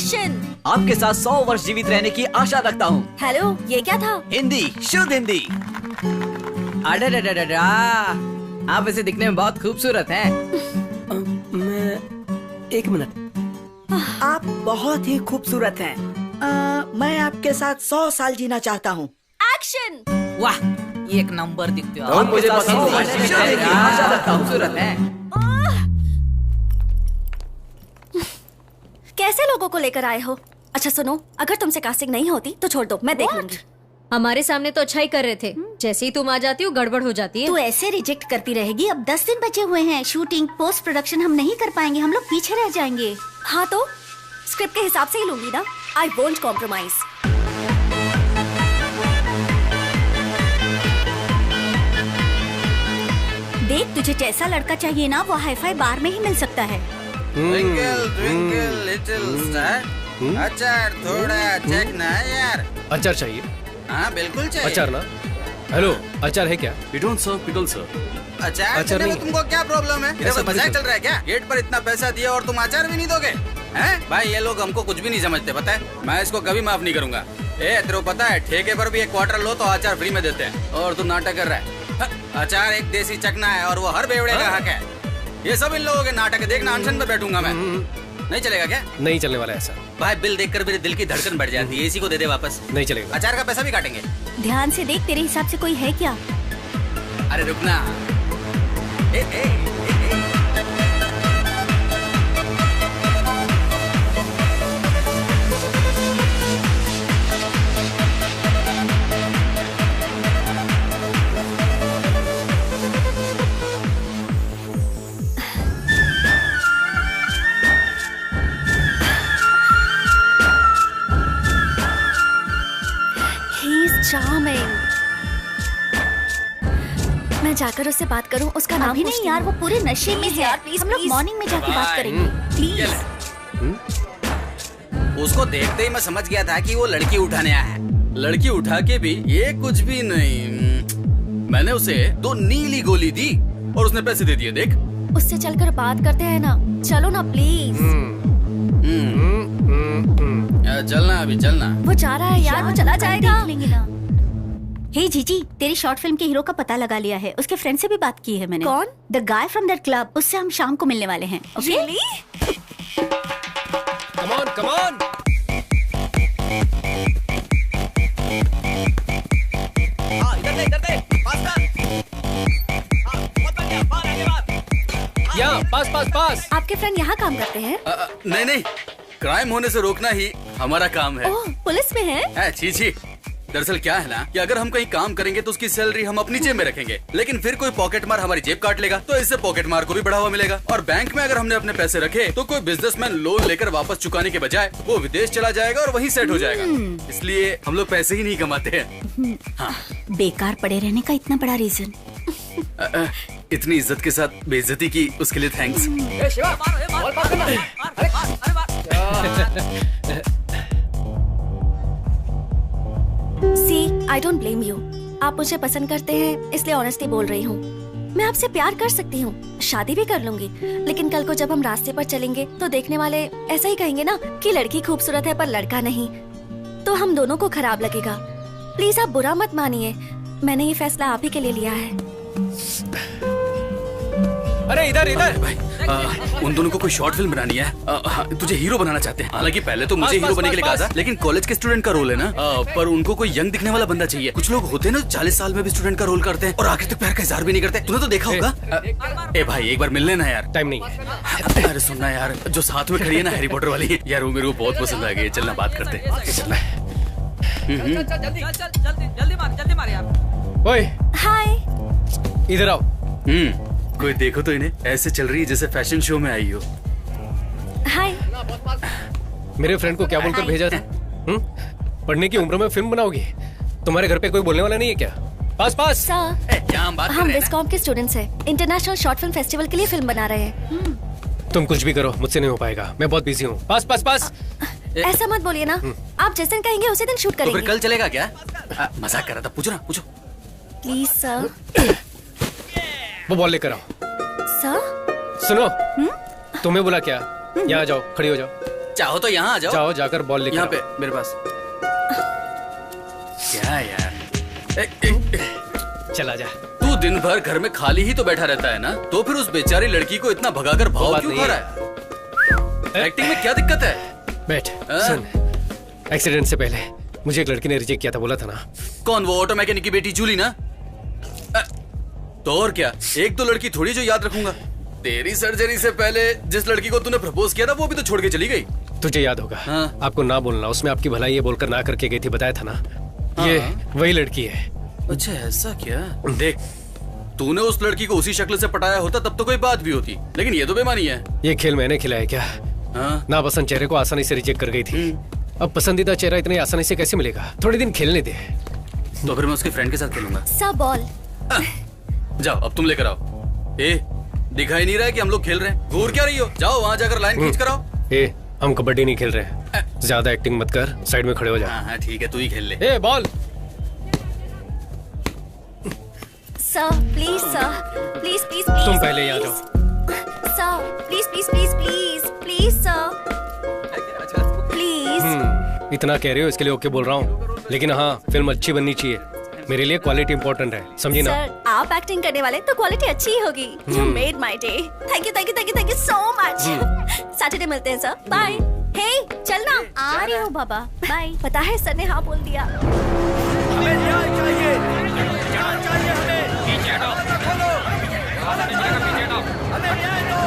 Action. आपके साथ 100 वर्ष जीवित रहने की आशा रखता हूँ। हेलो, ये क्या था? हिंदी, शुद्ध हिंदी। अरे आप ऐसे दिखने में बहुत खूबसूरत हैं। एक मिनट, आप बहुत ही खूबसूरत हैं। मैं आपके साथ 100 साल जीना चाहता हूँ। एक्शन। वाह, एक नंबर दिखते हो। हम मुझे पसंद है। खूबसूरत है। कैसे लोगों को लेकर आए हो? अच्छा सुनो, अगर तुमसे कास्टिंग नहीं होती तो छोड़ दो, मैं देख लूंगी। हमारे सामने तो अच्छा ही कर रहे थे, जैसे ही तुम आ जाती हो गड़बड़ हो जाती है। तू ऐसे रिजेक्ट करती रहेगी। अब 10 दिन बचे हुए हैं। शूटिंग, पोस्ट प्रोडक्शन हम नहीं कर पाएंगे, हम लोग पीछे रह जाएंगे। हाँ तो स्क्रिप्ट के हिसाब से ही लूंगी ना। I won't compromise. देख, तुझे जैसा लड़का चाहिए ना वो हाईफाई बार में ही मिल सकता है। ट्विंकल ट्विंकल लिटिल स्टार, अचार थोड़ा चेक ना यार। अचार चाहिए? हाँ बिल्कुल चाहिए। अचार ना? हेलो, अचार है क्या? We don't serve pickle, sir. अचार देने में तुमको क्या प्रॉब्लम है? इधर मजाक चल रहा है क्या? गेट पर इतना पैसा दिया और तुम अचार भी नहीं दोगे? हैं? भाई ये लोग हमको कुछ भी नहीं समझते, पता है? मैं इसको कभी माफ नहीं करूंगा। तेरे को पता है ठेके पर भी एक क्वार्टर लो तो अचार फ्री में देते हैं, और तू नाटक कर रहा है। अचार एक देसी चकना है और वो हर बेवड़े का हक है। ये सब इन लोगों के नाटक देखना, अनशन पे बैठूंगा मैं। नहीं चलेगा क्या? नहीं चलने वाला ऐसा। भाई बिल देखकर मेरे दिल की धड़कन बढ़ जाती है। इसी को दे दे वापस। नहीं चलेगा। अचार का पैसा भी काटेंगे। ध्यान से देख, तेरे हिसाब से कोई है क्या? अरे रुकना। चार्मिंग। मैं जाकर उससे बात करूं, उसका नाम अभी नहीं यार, वो पूरे नशे में है। यार, प्लीज, हम लोग प्लीज। मॉर्निंग में जाके बात करेंगे। प्लीज। उसको देखते ही मैं समझ गया था कि वो लड़की उठाने आया है। लड़की उठा के भी ये कुछ भी नहीं। मैंने उसे 2 नीली गोली दी और उसने पैसे दे दिए। देख, उससे चलकर बात करते हैं ना। चलो ना प्लीज। चलना, अभी चलना। वो जा रहा है यार, वो चला जाएगा। देख लेंगे ना। हे जीजी, तेरी शॉर्ट फिल्म के हीरो का पता लगा लिया है। उसके फ्रेंड से भी बात की है मैंने। कौन? The guy from that club. उससे हम शाम को मिलने वाले हैं। Okay? Come on, come on. इधर दे, यहाँ, पास। आपके फ्रेंड यहाँ काम करते हैं? नहीं, क्राइम होने से रोकना ही हमारा काम है। ओह, पुलिस में है? छी। दरअसल क्या है ना कि अगर हम कहीं काम करेंगे तो उसकी सैलरी हम अपनी जेब में रखेंगे, लेकिन फिर कोई पॉकेट मार हमारी जेब काट लेगा, तो इससे पॉकेट मार को भी बढ़ावा मिलेगा। और बैंक में अगर हमने अपने पैसे रखे तो कोई बिजनेसमैन लोन लेकर वापस चुकाने के बजाय वो विदेश चला जाएगा और वहीं सेट हो जाएगा। इसलिए हम लोग पैसे ही नहीं कमाते हैं। हाँ। बेकार पड़े रहने का इतना बड़ा रीजन। इतनी इज्जत के साथ बेइज्जती की उसके लिए thanks. See, I don't blame you. आप मुझे पसंद करते हैं इसलिए ऑनेस्टली बोल रही हूँ। मैं आपसे प्यार कर सकती हूँ, शादी भी कर लूंगी, लेकिन कल को जब हम रास्ते पर चलेंगे तो देखने वाले ऐसा ही कहेंगे ना कि लड़की खूबसूरत है पर लड़का नहीं, तो हम दोनों को खराब लगेगा। प्लीज आप बुरा मत मानिए, मैंने ये फैसला आप ही के लिए लिया है। अरे इधर भाई, उन दोनों को कोई शॉर्ट फिल्म बनानी है। तुझे हीरो बनाना चाहते हैं। हालांकि पहले तो मुझे हीरो बनने के लिए कहा था, लेकिन कॉलेज के स्टूडेंट का रोल है ना। पर उनको कोई यंग दिखने वाला बंदा चाहिए। कुछ लोग होते हैं ना 40 साल में भी स्टूडेंट का रोल करते हैं और आखिर तक प्यार का इजहार भी नहीं करते। तूने तो देखा होगा। ए भाई, एक बार मिल लेना यार। टाइम नहीं है। अरे सुनना यार, जो साथ में खड़ी है ना हैरी पॉटर वाली यार, वो मेरे को बहुत पसंद आ गई। चलना बात करते हैं। चलना। जल्दी मार यार। ओए, हाय। इधर आओ। कोई देखो तो इन्हें ऐसे चल रही है जैसे फैशन शो में आई हो। हाय। मेरे फ्रेंड को क्या बोलकर भेजा था? पढ़ने की उम्र में फिल्म बनाओगी? तुम्हारे घर पे कोई बोलने वाला नहीं है क्या? पास। सर, हम हैं विस्कॉम के स्टूडेंट्स हैं। इंटरनेशनल शॉर्ट फिल्म फेस्टिवल के लिए फिल्म बना रहे हैं। तुम कुछ भी करो, मुझसे नहीं हो पाएगा। मैं बहुत बिजी हूँ। पास। ऐसा मत बोलिए ना। आप जिस दिन कहेंगे उसी दिन शूट तो करेंगे। फिर कल चलेगा क्या? मजाक कर रहा था। पूछो। Please sir. वो बॉल लेकर आओ। सर? सुनो, तुम्हें बोला क्या? यहाँ आ जाओ, खड़ी हो जाओ। चाहो तो यहाँ आ जाओ। जाओ जाकर बॉल लेकर यहाँ आओ। पे मेरे पास। क्या यार, चला जा। तू दिन भर घर में खाली ही तो बैठा रहता है ना, तो फिर उस बेचारी लड़की को इतना भगाकर भाव बात क्यों नहीं खा रहा है? एक्टिंग में क्या दिक्कत है? बैठ सुन, एक्सीडेंट से पहले मुझे एक लड़की ने रिजेक्ट किया था, बोला था ना। कौन, वो ऑटो मैकेनिक की बेटी जूली ना? तो और क्या, एक तो लड़की थोड़ी जो याद रखूंगा। तेरी सर्जरी से पहले जिस लड़की को तूने प्रपोज किया था वो भी तो छोड़ के चली गई। तुझे याद होगा, हाँ। आपको ना बोलना, उसमें आपकी भलाई ये बोलकर ना करके गई थी, बताया था ना। ये वही लड़की है। अच्छा ऐसा क्या? देख, तूने उस लड़की को उसी शक्ल से पटाया होता तब तो कोई बात भी होती, लेकिन ये तो बेमानी है। ये खेल मैंने खिलाया क्या? हाँ? नापसंद चेहरे को आसानी से रिजेक्ट कर गई थी। अब पसंदीदा चेहरा इतनी आसानी से कैसे मिलेगा? थोड़े दिन खेलने दे। तो फिर मैं उसके फ्रेंड के साथ खेलूंगा। Sir ball. जाओ, अब तुम लेकर आओ। ए, दिखाई नहीं रहा है कि हम लोग खेल रहे हैं? घूर क्या रही हो? जाओ वहाँ जाकर लाइन खींच कर आओ। ए, हम कबड्डी नहीं खेल रहे हैं। ज्यादा एक्टिंग मत कर, साइड में खड़े हो जा। हाँ ठीक है, तू ही खेल ले। ए, ball. Sir please sir, please please please. तुम पहले यहाँ जाओ। Sir please please please please please sir please. इतना कह रहे हो इसके लिए ओके बोल रहा हूँ, लेकिन हाँ फिल्म अच्छी बननी चाहिए। मेरे लिए क्वालिटी इंपॉर्टेंट है, समझी ना? सर आप एक्टिंग करने वाले तो क्वालिटी अच्छी ही होगी। You made my day. Thank you thank you thank you thank you so much. Saturday मिलते हैं सर, बाय। हे चलना। आ रही हो बाबा, बाय। पता है सर ने हाँ बोल दिया। हमें न्याय चाहिए, न्याय चाहिए हमें। हमें न्याय दो।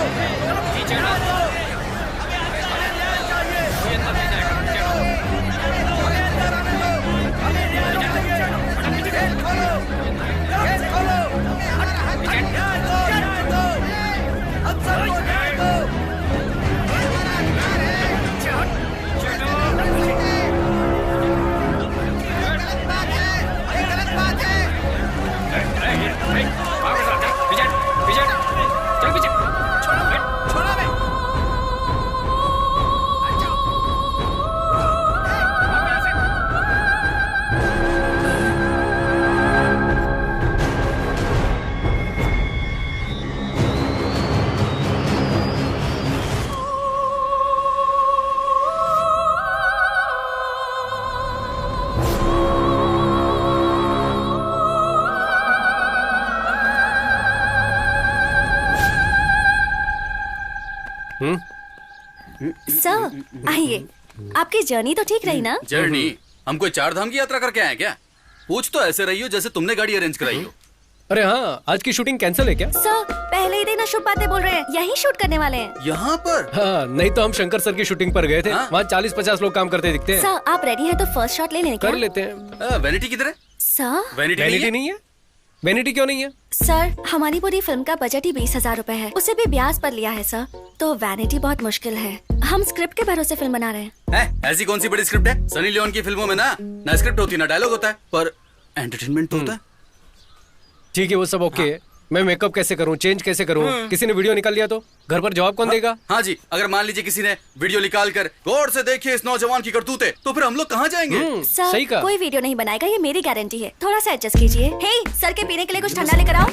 सर आइए। आपकी जर्नी तो ठीक रही ना? जर्नी? हम कोई 4 धाम की यात्रा करके आए क्या? पूछ तो ऐसे रही हो जैसे तुमने गाड़ी अरेंज कराई हो। अरे हाँ, आज की शूटिंग कैंसिल है क्या? सर पहले ही दिन अशुभ बातें बोल रहे हैं, यही शूट करने वाले हैं। यहाँ पर? हाँ, नहीं तो हम शंकर सर की शूटिंग पर गए थे। हाँ? वहाँ 40-50 लोग काम करते दिखते हैं। सर आप रेडी हैं तो फर्स्ट शॉट ले लें क्या? कर लेते हैं। वैनिटी किधर है? सर वैनिटी वैनिटी नहीं है? वैनिटी क्यों नहीं है? सर हमारी पूरी फिल्म का बजट ही 20,000 रूपए है, उसे भी ब्याज पर लिया है सर, तो वैनिटी बहुत मुश्किल है। हम स्क्रिप्ट के भरोसे फिल्म बना रहे हैं। ऐसी कौन सी बड़ी स्क्रिप्ट है? सनी लियोन की फिल्मों में ना स्क्रिप्ट होती ना डायलॉग होता है, पर एंटरटेनमेंट तो होता है। ठीक है, वो सब ओके है। मैं मेकअप कैसे करूं, चेंज कैसे करूं? किसी ने वीडियो निकाल लिया तो घर पर जवाब कौन देगा? हाँ जी, अगर मान लीजिए किसी ने वीडियो निकाल कर गौर से देखिए इस नौजवान की करतूतें, तो फिर हम लोग कहाँ जाएंगे? सर सही कहा। कोई वीडियो नहीं बनाएगा, ये मेरी गारंटी है। थोड़ा सा एडजस्ट कीजिए। हे सर के पीने के लिए कुछ ठंडा लेकर आओ।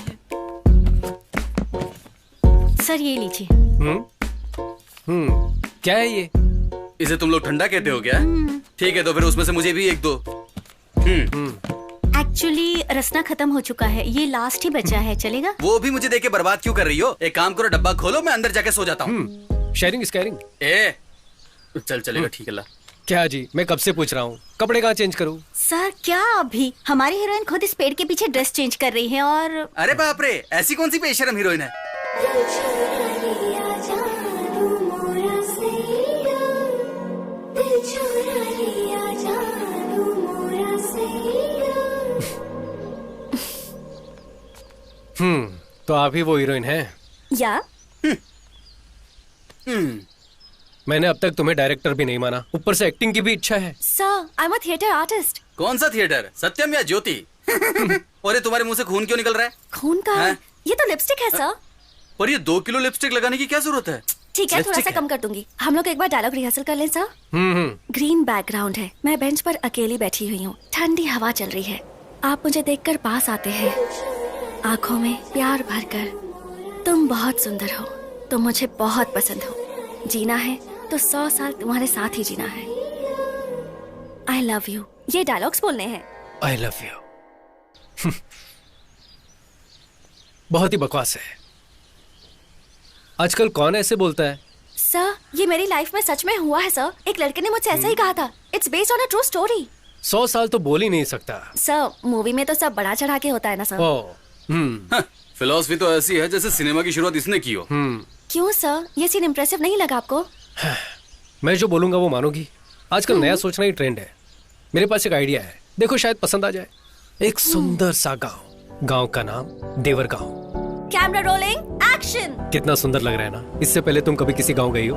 सर ये लीजिए। क्या है ये? इसे तुम लोग ठंडा कहते हो क्या? ठीक है, तो फिर उसमें से मुझे भी एक दो। एक्चुअली रसना खत्म हो चुका है, ये लास्ट ही बचा है, चलेगा? वो भी मुझे देके बर्बाद क्यों कर रही हो? एक काम करो, डब्बा खोलो, मैं अंदर जाके सो जाता हूँ। Sharing scaring? ए चल चलेगा, ठीक है ला। क्या जी, मैं कब से पूछ रहा हूँ, कपड़े कहाँ चेंज करूँ? सर क्या अभी? हमारी हीरोइन खुद इस पेड़ के पीछे ड्रेस चेंज कर रही है और अरे बाप रे, ऐसी कौन सी बेशरम हीरोइन है? तो आप ही वो हीरोइन हैं? या मैंने अब तक तुम्हें डायरेक्टर भी नहीं माना, ऊपर से एक्टिंग की भी इच्छा है। Sir I am a theatre artist. कौन सा थिएटर, सत्यम या ज्योति? और ये तुम्हारे मुंह से खून क्यों निकल रहा है? खून का है? हाँ? ये तो लिपस्टिक है सर। पर ये 2 किलो लिपस्टिक लगाने की क्या जरूरत है? ठीक है, थोड़ा लिपस्टिक सा है? कम कर दूंगी। हम लोग एक बार डायलॉग रिहर्सल कर लें सर। ग्रीन बैकग्राउंड है, मैं बेंच पर अकेली बैठी हुई हूँ, ठंडी हवा चल रही है, आप मुझे देखकर पास आते हैं, आंखों में प्यार भरकर। तुम बहुत सुंदर हो, तुम मुझे बहुत पसंद हो, जीना है तो 100 साल तुम्हारे साथ ही जीना है। आई लव यू, ये डायलॉग्स बोलने हैं। I love you. बहुत ही बकवास है। आजकल कौन ऐसे बोलता है? सर, ये मेरी लाइफ में सच में हुआ है सर। एक लड़के ने मुझसे ऐसा ही कहा था। It's based on a true story. 100 साल तो बोल ही नहीं सकता। सर, मूवी में तो सब बड़ा चढ़ा के होता है ना सर। फिलॉसफी तो ऐसी है जैसे सिनेमा की शुरुआत इसने की हो। क्यों सर, ये सीन इम्प्रेसिव नहीं लगा आपको? मैं जो बोलूंगा वो मानोगी? आजकल नया सोचना ही ट्रेंड है। मेरे पास एक आइडिया है, देखो शायद पसंद आ जाए। एक सुंदर सा गांव का नाम देवर गांव। Camera rolling, action. कितना सुंदर लग रहा है ना? इससे पहले तुम कभी किसी गांव गई हो?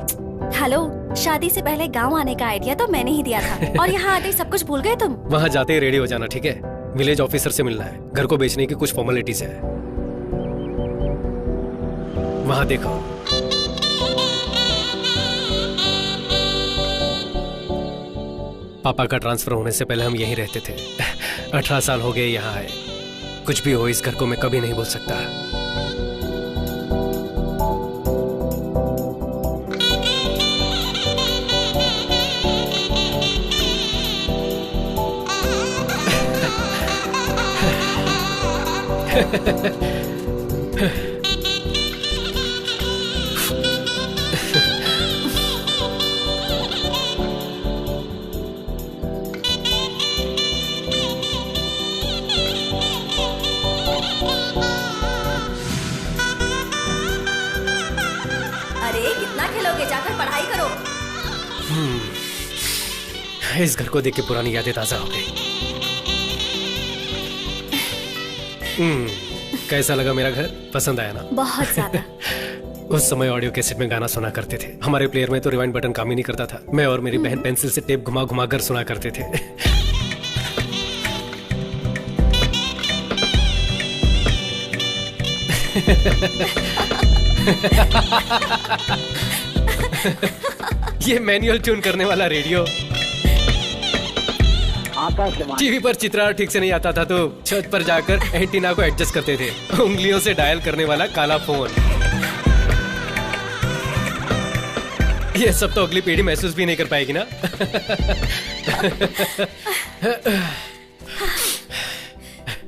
हेलो, शादी से पहले गांव आने का आइडिया तो मैंने ही दिया था और यहाँ आते ही सब कुछ भूल गए तुम। वहाँ जाते ही रेडी हो जाना, ठीक है? विलेज ऑफिसर से मिलना है, घर को बेचने की कुछ फॉर्मेलिटीज है। वहाँ देखो। पापा का ट्रांसफर होने से पहले हम यहीं रहते थे। 18 साल हो गए यहाँ आए। कुछ भी हो, इस घर को मैं कभी नहीं भूल सकता। इस घर को देख के पुरानी यादें ताजा हो गई। कैसा लगा मेरा घर? पसंद आया ना? बहुत ज्यादा। उस समय ऑडियो कैसेट में गाना सुना करते थे। हमारे प्लेयर में तो रिवाइंड बटन काम ही नहीं करता था। मैं और मेरी बहन पेंसिल से टेप घुमा घुमा कर सुना करते थे। ये मैनुअल ट्यून करने वाला रेडियो। टीवी पर चित्रण ठीक से नहीं आता था तो छत पर जाकर एंटीना को एडजस्ट करते थे। उंगलियों से डायल करने वाला काला फोन। ये सब तो अगली पीढ़ी महसूस भी नहीं कर पाएगी ना।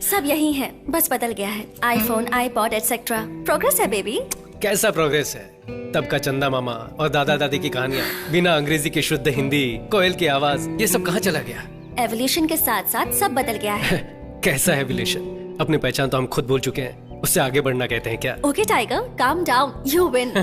सब यही है, बस बदल गया है। IPhone, iPod etcetera. प्रोग्रेस है बेबी। कैसा प्रोग्रेस है? तब का चंदा मामा और दादा दादी की कहानियां, बिना अंग्रेजी की शुद्ध हिंदी, कोयल की आवाज, ये सब कहाँ चला गया? एवोल्यूशन के साथ साथ सब बदल गया है। कैसा एवोल्यूशन? अपनी पहचान तो हम खुद भूल चुके हैं, उससे आगे बढ़ना कहते हैं क्या? Okay tiger, calm down, you win.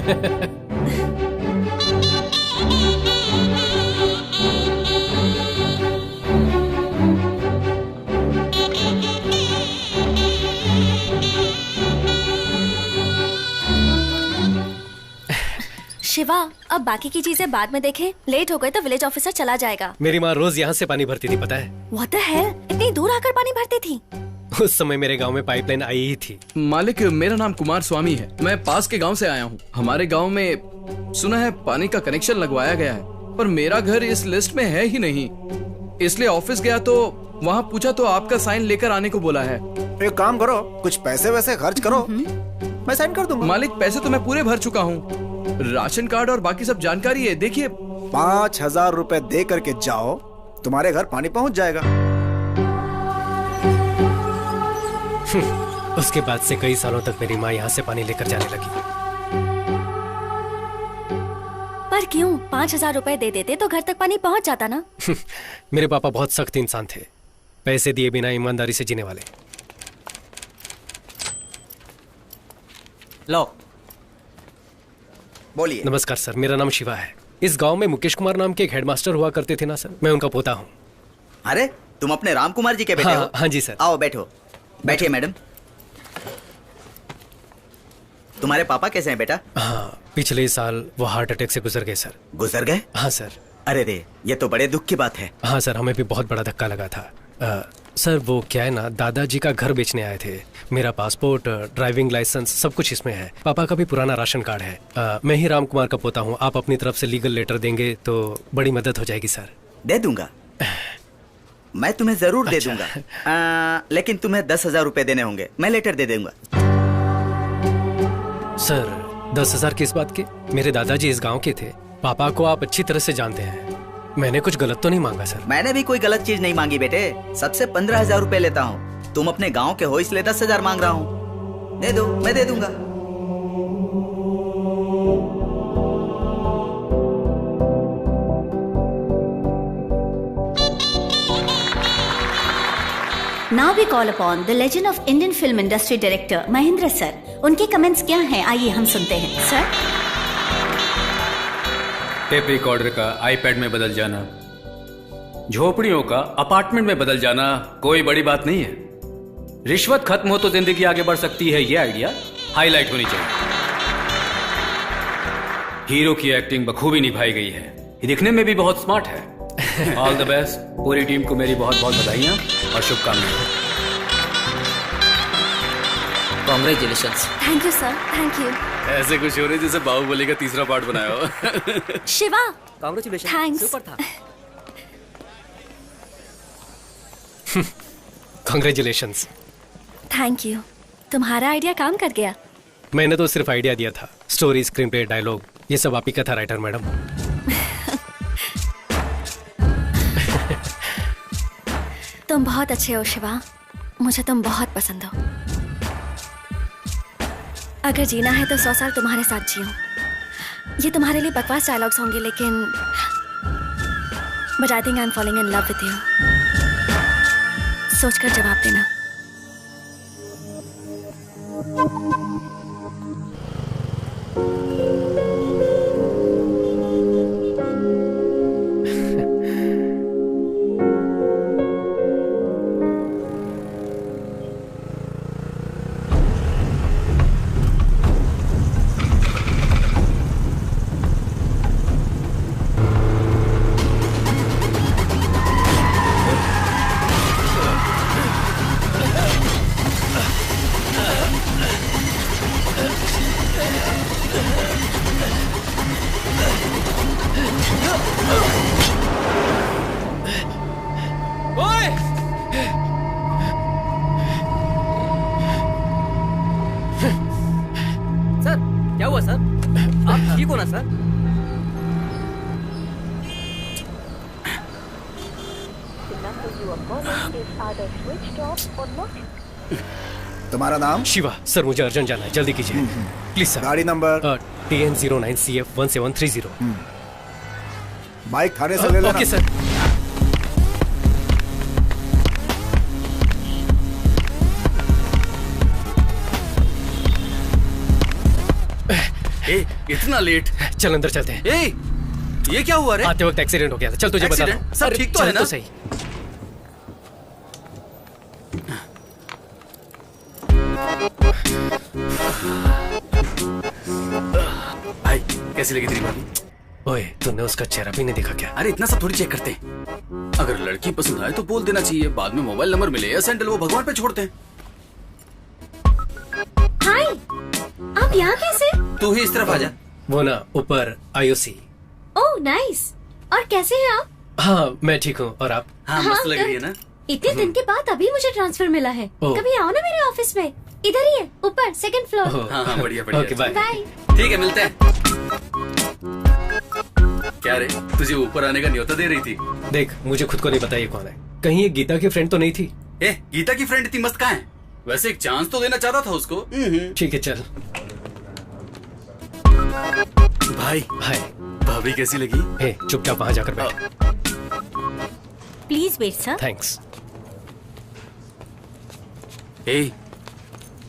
Shiva, अब बाकी की चीजें बाद में देखें। लेट हो गए तो विलेज ऑफिसर चला जाएगा। मेरी माँ रोज यहाँ से पानी भरती थी, पता है? What the hell? इतनी दूर आकर पानी भरती थी? उस समय मेरे गांव में पाइपलाइन आई ही थी। मालिक, मेरा नाम कुमार स्वामी है। मैं पास के गांव से आया हूँ। हमारे गांव में सुना है पानी का कनेक्शन लगवाया गया है, पर मेरा घर इस लिस्ट में है ही नहीं। इसलिए ऑफिस गया तो वहाँ पूछा तो आपका साइन लेकर आने को बोला है। एक काम करो, कुछ पैसे वैसे खर्च करो, मैं साइन कर दूंगा। मालिक, पैसे तो मैं पूरे भर चुका हूँ। राशन कार्ड और बाकी सब जानकारी है, देखिए। 5,000 रुपए दे करके जाओ, तुम्हारे घर पानी पहुंच जाएगा। उसके बाद से कई सालों तक मेरी माँ यहाँ से पानी लेकर जाने लगी। पर क्यों? 5,000 रुपए दे देते तो घर तक पानी पहुंच जाता ना। मेरे पापा बहुत सख्त इंसान थे, पैसे दिए बिना ईमानदारी से जीने वाले। लो, बोलिए। नमस्कार सर, मेरा नाम शिवा है। इस गांव में मुकेश कुमार नाम के एक हेडमास्टर हुआ करते थे ना सर, मैं उनका पोता हूँ। अरे, तुम अपने राम कुमार जी के बेटे हो? हाँ जी सर। आओ बैठो। बैठिए मैडम। तुम्हारे पापा कैसे हैं बेटा? हाँ, पिछले साल वो हार्ट अटैक से गुजर गए सर। गुजर गए? हाँ सर। अरे रे, ये तो बड़े दुख की बात है। हाँ सर, हमें भी बहुत बड़ा धक्का लगा था। सर वो क्या है ना, दादाजी का घर बेचने आए थे। मेरा पासपोर्ट, ड्राइविंग लाइसेंस सब कुछ इसमें है। पापा का भी पुराना राशन कार्ड है। मैं ही राम कुमार का पोता हूँ। आप अपनी तरफ से लीगल लेटर देंगे तो बड़ी मदद हो जाएगी सर। दे दूंगा, मैं तुम्हें जरूर दे दूंगा। लेकिन तुम्हें 10,000 रुपए देने होंगे। मैं लेटर दे दूंगा। सर 10,000 किस बात के? मेरे दादाजी इस गांव के थे, पापा को आप अच्छी तरह से जानते हैं, मैंने कुछ गलत तो नहीं मांगा सर। मैंने भी कोई गलत चीज नहीं मांगी बेटे। सबसे 15,000 रुपए लेता हूँ। तुम अपने गांव के हो इसलिए 10,000 मांग रहा हूँ। दे दो, मैं दे दूंगा। Now we call upon the legend of Indian film industry director Mahendra sir. उनके कमेंट्स क्या हैं, आइए हम सुनते हैं। सर, टेप रिकॉर्डर का आईपैड में बदल जाना, झोपड़ियों का अपार्टमेंट में बदल जाना कोई बड़ी बात नहीं है। रिश्वत खत्म हो तो जिंदगी आगे बढ़ सकती है, ये आइडिया हाईलाइट होनी चाहिए। हीरो की एक्टिंग बखूबी निभाई गई है, ये दिखने में भी बहुत स्मार्ट है। All the best. पूरी टीम को मेरी बहुत बहुत बधाइयां और शुभकामनाएं। Congratulations. Thank you sir, thank you. ऐसे कुछ हो रहे जैसे बाहुबली का तीसरा पार्ट बनाया हो। Shiva, congratulation, thanks. सुपर था। कांग्रेचुलेशंस। थैंक यू, तुम्हारा आइडिया काम कर गया। मैंने तो सिर्फ आइडिया दिया था, स्टोरी, स्क्रीन प्ले, डायलॉग ये सब आप ही का था राइटर मैडम। तुम बहुत अच्छे हो शिवा, मुझे तुम बहुत पसंद हो। अगर जीना है तो 100 साल तुम्हारे साथ जियो। ये तुम्हारे लिए बकवास डायलॉग्स होंगे, लेकिन but I think I am falling in love with you. सोचकर जवाब देना। सर क्या हुआ सर? आप ठीक हो ना सर? तुम्हारा नाम? शिवा। सर मुझे अर्जेंट जाना है, जल्दी कीजिए प्लीज सर। गाड़ी नंबर? TN09CF1730। बाइक थाने से ले लेना। Okay sir. इतना लेट? चल अंदर चलते हैं। ये क्या हुआ रे? आते वक्त एक्सीडेंट हो गया था। चल तुझे बता दूं। सब ठीक तो है ना? तो सही। भाई कैसी लगी तेरी भाभी? ओए तूने उसका चेहरा भी नहीं देखा क्या? अरे इतना सब थोड़ी चेक करते हैं। अगर लड़की पसंद आए तो बोल देना चाहिए, बाद में मोबाइल नंबर मिले या सैंडल वो भगवान पे छोड़ते हैं। हाय, आप यहाँ कैसे? तू ही इस तरफ आ जा। वो ना ऊपर IOC। Oh nice. और कैसे हैं आप? हाँ मैं ठीक हूँ, और आप? हाँ मस्त लग रही है ना? इतने दिन के बाद अभी मुझे ट्रांसफर मिला है। ओह। कभी आओ ना मेरे ऑफिस में, इधर ही है, ऊपर 2nd फ्लोर। हाँ हाँ बढ़िया बढ़िया। Okay bye. बाय। ठीक है मिलते हैं। क्या रे, तुझे ऊपर आने का न्योता दे रही थी? देख मुझे खुद को नहीं पता ये कौन है। कहीं ये गीता की फ्रेंड तो नहीं थी? गीता की फ्रेंड इतनी मस्त कहाँ है? वैसे एक चांस तो देना चाहता था उसको। ठीक है चल। भाई हाय। भाभी कैसी लगी? चुपचाप वहां जाकर बैठ। Please wait sir. थैंक्स।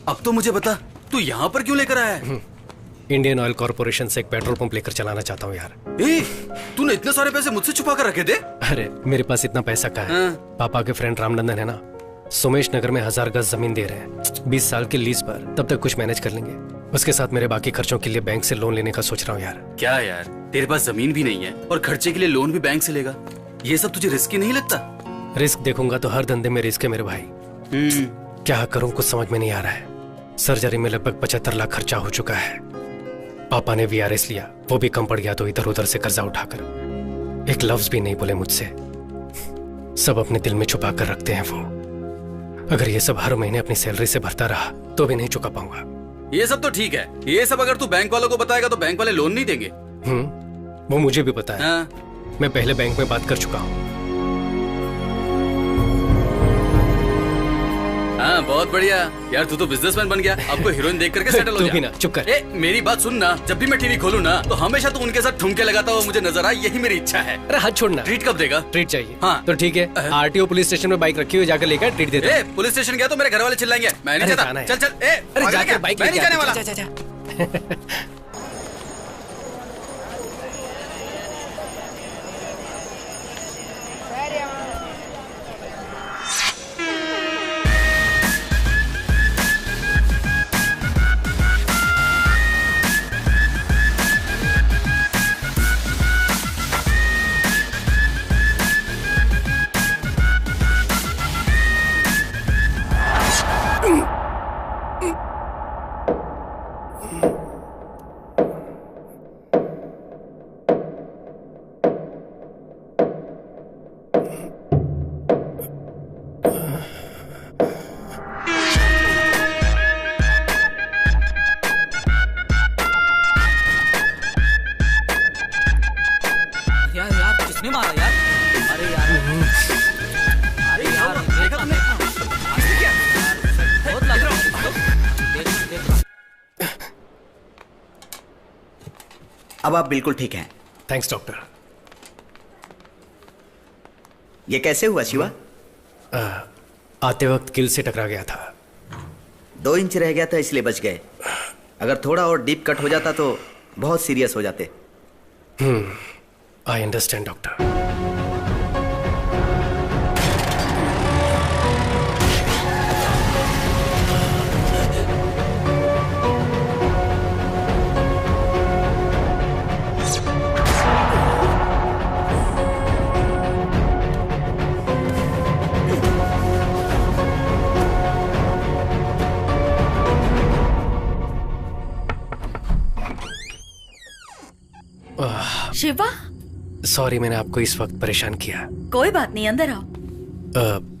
अब तो मुझे बता, तू यहाँ पर क्यों लेकर आया है? इंडियन ऑयल कॉर्पोरेशन से एक पेट्रोल पंप लेकर चलाना चाहता हूँ यार। तूने इतने सारे पैसे मुझसे छुपा कर रखे थे? अरे मेरे पास इतना पैसा कहाँ है? पापा के फ्रेंड रामनंदन है ना, सोमेश नगर में 1000 गज जमीन दे रहे हैं 20 साल के लीज पर। तब तक कुछ मैनेज कर लेंगे। उसके साथ मेरे बाकी खर्चों के लिए बैंक से लोन लेने का सोच रहा हूँ यार। क्या यार, तेरे पास जमीन भी नहीं है और खर्चे के लिए लोन भी बैंक से लेगा? ये सब तुझे रिस्की नहीं लगता? रिस्क देखूंगा तो हर धंधे में रिस्क है मेरे भाई। क्या करूं कुछ समझ में नहीं आ रहा है। सर्जरी में लगभग 75 लाख खर्चा हो चुका है। पापा ने VRS लिया, वो भी कम पड़ गया तो इधर उधर से कर्जा उठाकर। एक लफ्ज भी नहीं बोले मुझसे। सब अपने दिल में छुपा कर रखते हैं वो। अगर ये सब हर महीने अपनी सैलरी से भरता रहा तो भी नहीं चुका पाऊंगा। ये सब तो ठीक है, ये सब अगर तू बैंक वालों को बताएगा तो बैंक वाले लोन नहीं देंगे। वो मुझे भी पता है। हाँ। मैं पहले बैंक में बात कर चुका हूँ। हाँ, बहुत बढ़िया यार, तू तो बिजनेसमैन बन गया। अब तो हीरोइन देख करके सेटल हो तू जा। भी ना, चुप कर। ए, मेरी बात सुन ना, जब भी मैं टीवी खोलूं ना तो हमेशा तू उनके साथ ठुमके लगाता हुआ मुझे नजर आए, यही मेरी इच्छा है। अरे हाथ छोड़ना। ट्रीट कब देगा? ट्रीट चाहिए। हाँ तो ठीक है, आरटीओ पुलिस स्टेशन में बाइक रखी हुई, जाकर लेकर ट्रीट देता हूं। पुलिस स्टेशन गया तो मेरे घर वाले चिल्लाएंगे, मैं नहीं अरे जाता। जाना है। चल चल, अरे जाकर बाइक मैं नहीं लेके जाने आ, वाला। जा, जा, जा। किसने मारा यार? अरे यार, अरे यार, देखा तुमने? बहुत लग रहा है। देख। अब आप बिल्कुल ठीक हैं। Thanks doctor. ये कैसे हुआ शिवा? आते वक्त किल से टकरा गया था। 2 इंच रह गया था इसलिए बच गए। अगर थोड़ा और डीप कट हो जाता तो बहुत सीरियस हो जाते। I understand doctor. Shiva, sorry मैंने आपको इस वक्त परेशान किया। कोई बात नहीं, अंदर आओ।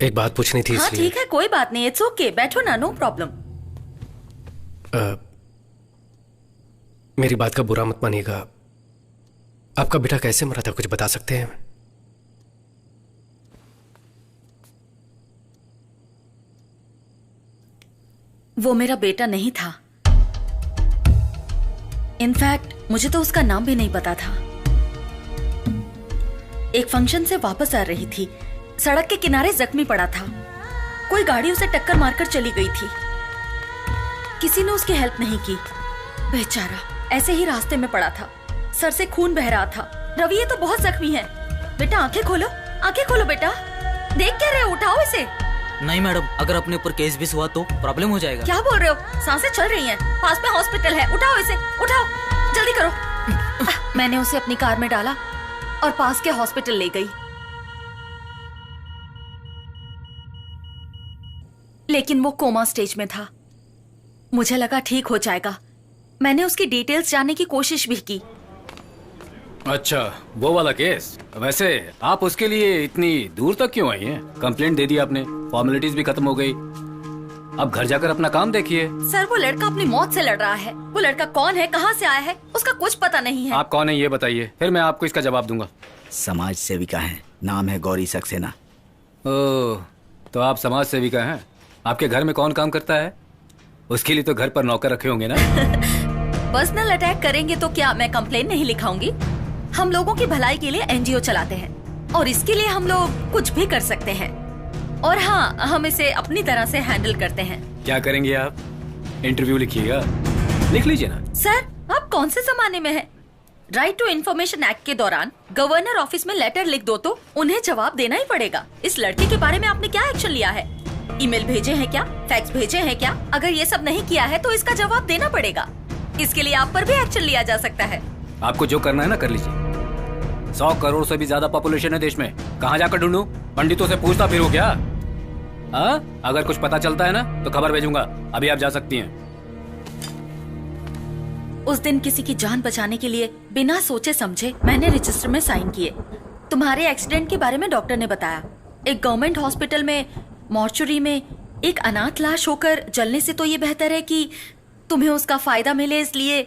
एक बात पूछनी थी हाँ इसलिए। ठीक है, कोई बात नहीं, इट्स ओके, बैठो ना, नो प्रॉब्लम। मेरी बात का बुरा मत मानिएगा, आपका बेटा कैसे मरा था, कुछ बता सकते हैं? वो मेरा बेटा नहीं था। इनफैक्ट मुझे तो उसका नाम भी नहीं पता था। एक फंक्शन से वापस आ रही थी, सड़क के किनारे जख्मी पड़ा था। कोई गाड़ी उसे टक्कर मारकर चली गई थी। किसी ने उसकी हेल्प नहीं की, बेचारा ऐसे ही रास्ते में पड़ा था। सर से खून बह रहा था। रवि, ये तो बहुत जख्मी है। बेटा आंखें खोलो बेटा। देख क्या रहे हो, उठाओ इसे। नहीं मैडम, अगर अपने ऊपर केस भी हुआ तो प्रॉब्लम हो जाएगा। क्या बोल रहे हो? सांसें चल रही हैं, पास में हॉस्पिटल है। उठाओ इसे, उठाओ, जल्दी करो। मैंने उसे अपनी कार में डाला और पास के हॉस्पिटल ले गई, लेकिन वो कोमा स्टेज में था। मुझे लगा ठीक हो जाएगा। मैंने उसकी डिटेल्स जानने की कोशिश भी की। अच्छा, वो वाला केस। वैसे आप उसके लिए इतनी दूर तक क्यों आई हैं? कंप्लेंट दे दी आपने, फॉर्मेलिटीज भी खत्म हो गई। अब घर जाकर अपना काम देखिए। सर, वो लड़का अपनी मौत से लड़ रहा है। वो लड़का कौन है, कहाँ से आया है, उसका कुछ पता नहीं है। आप कौन है ये बताइए, फिर मैं आपको इसका जवाब दूंगा। समाज सेविका है, नाम है गौरी सक्सेना। ओह, तो आप समाज सेविका हैं। आपके घर में कौन काम करता है? उसके लिए तो घर पर नौकर रखे होंगे ना। पर्सनल अटैक करेंगे तो क्या मैं कंप्लेन नहीं लिखाऊंगी? हम लोगों की भलाई के लिए एनजीओ चलाते हैं और इसके लिए हम लोग कुछ भी कर सकते हैं। और हाँ, हम इसे अपनी तरह से हैंडल करते हैं। क्या करेंगे आप? इंटरव्यू लिखिएगा। लिख लीजिए ना। सर, आप कौन से जमाने में हैं? राइट टू इन्फॉर्मेशन एक्ट के दौरान गवर्नर ऑफिस में लेटर लिख दो तो उन्हें जवाब देना ही पड़ेगा। इस लड़के के बारे में आपने क्या एक्शन लिया है? ईमेल भेजे हैं क्या, फैक्स भेजे हैं क्या? अगर ये सब नहीं किया है तो इसका जवाब देना पड़ेगा। इसके लिए आप पर भी एक्शन लिया जा सकता है। आपको जो करना है ना कर लीजिए। 100 करोड़ से भी ज्यादा पॉपुलेशन है देश में, कहाँ जाकर ढूंढूं? पंडितों से पूछता फिरूं क्या? हाँ, अगर कुछ पता चलता है ना तो खबर भेजूंगा। अभी आप जा सकती हैं। उस दिन किसी की जान बचाने के लिए बिना सोचे समझे मैंने रजिस्टर में साइन किए। तुम्हारे एक्सीडेंट के बारे में डॉक्टर ने बताया। एक गवर्नमेंट हॉस्पिटल में मॉर्चुरी में एक अनाथ लाश होकर जलने से तो ये बेहतर है कि तुम्हें उसका फायदा मिले, इसलिए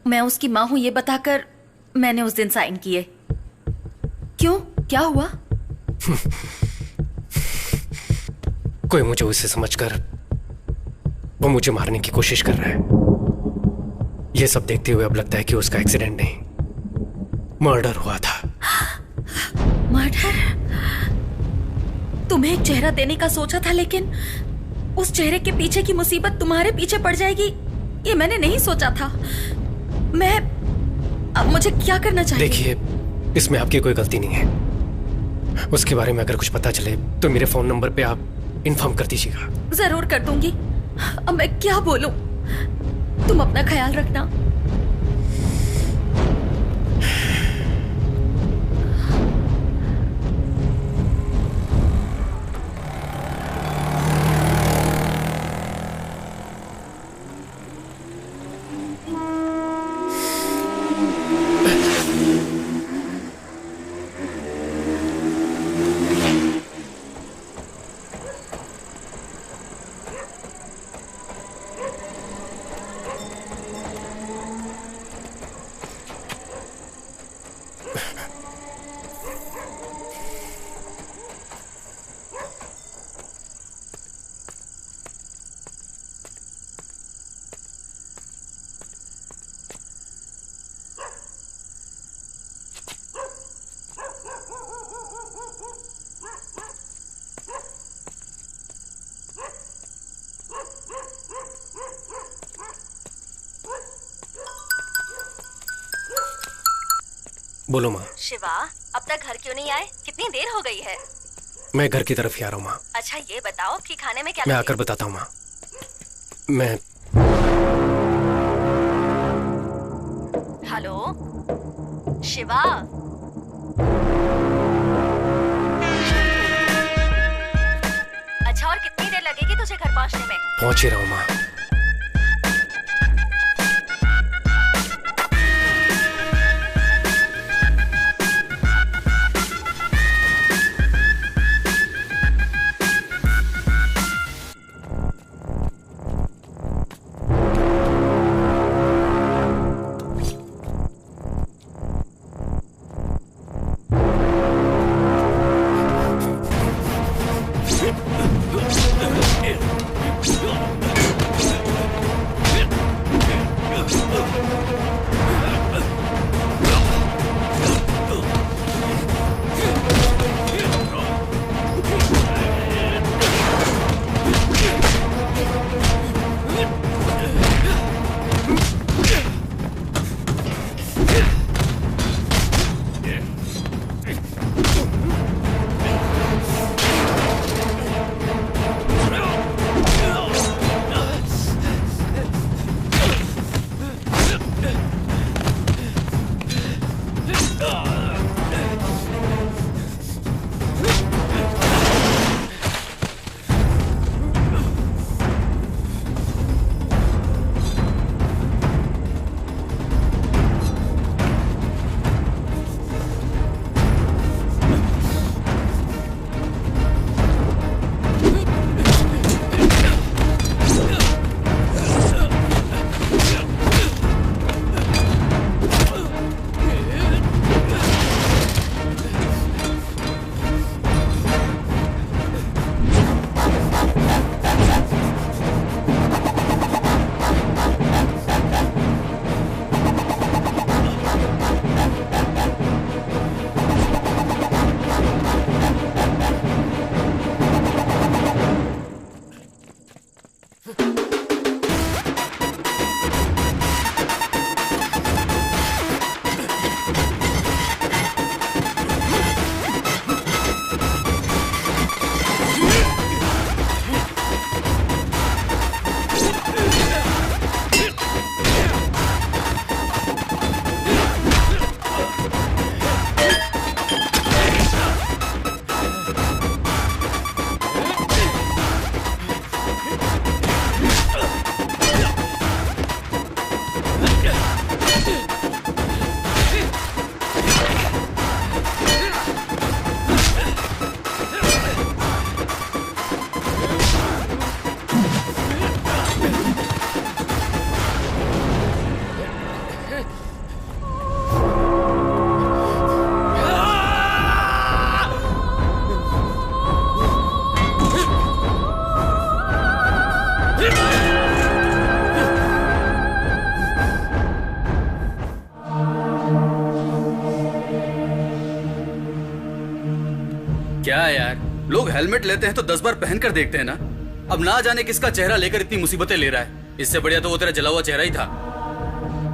मैं उसकी माँ हूँ ये बताकर मैंने उस दिन साइन किए। क्यों, क्या हुआ? कोई मुझे उसे समझकर वो मुझे मारने की कोशिश कर रहा है। ये सब देखते हुए अब लगता है कि उसका एक्सीडेंट नहीं, मर्डर हुआ था। मर्डर? तुम्हें एक चेहरा देने का सोचा था, लेकिन उस चेहरे के पीछे की मुसीबत तुम्हारे पीछे पड़ जाएगी, ये मैंने नहीं सोचा था। अब मुझे क्या करना चाहिए? देखिए, इसमें आपकी कोई गलती नहीं है। उसके बारे में अगर कुछ पता चले तो मेरे फोन नंबर पे आप इन्फॉर्म कर दीजिएगा। जरूर कर दूंगी। अब मैं क्या बोलूं? तुम अपना ख्याल रखना। बोलो माँ। शिवा, अब तक घर क्यों नहीं आए? कितनी देर हो गई है? मैं घर की तरफ ही आ रहा हूँ माँ। अच्छा ये बताओ कि खाने में क्या मैं लगे? आकर बताता हूँ माँ। मैं हेलो शिवा, अच्छा और कितनी देर लगेगी तुझे घर पहुंचने में? पहुंच ही रहा हूँ माँ। लोग हेलमेट लेते हैं तो 10 बार पहन कर देखते हैं ना। अब ना जाने किसका चेहरा लेकर इतनी मुसीबतें ले रहा है। इससे बढ़िया तो वो तेरा जला हुआ चेहरा ही था।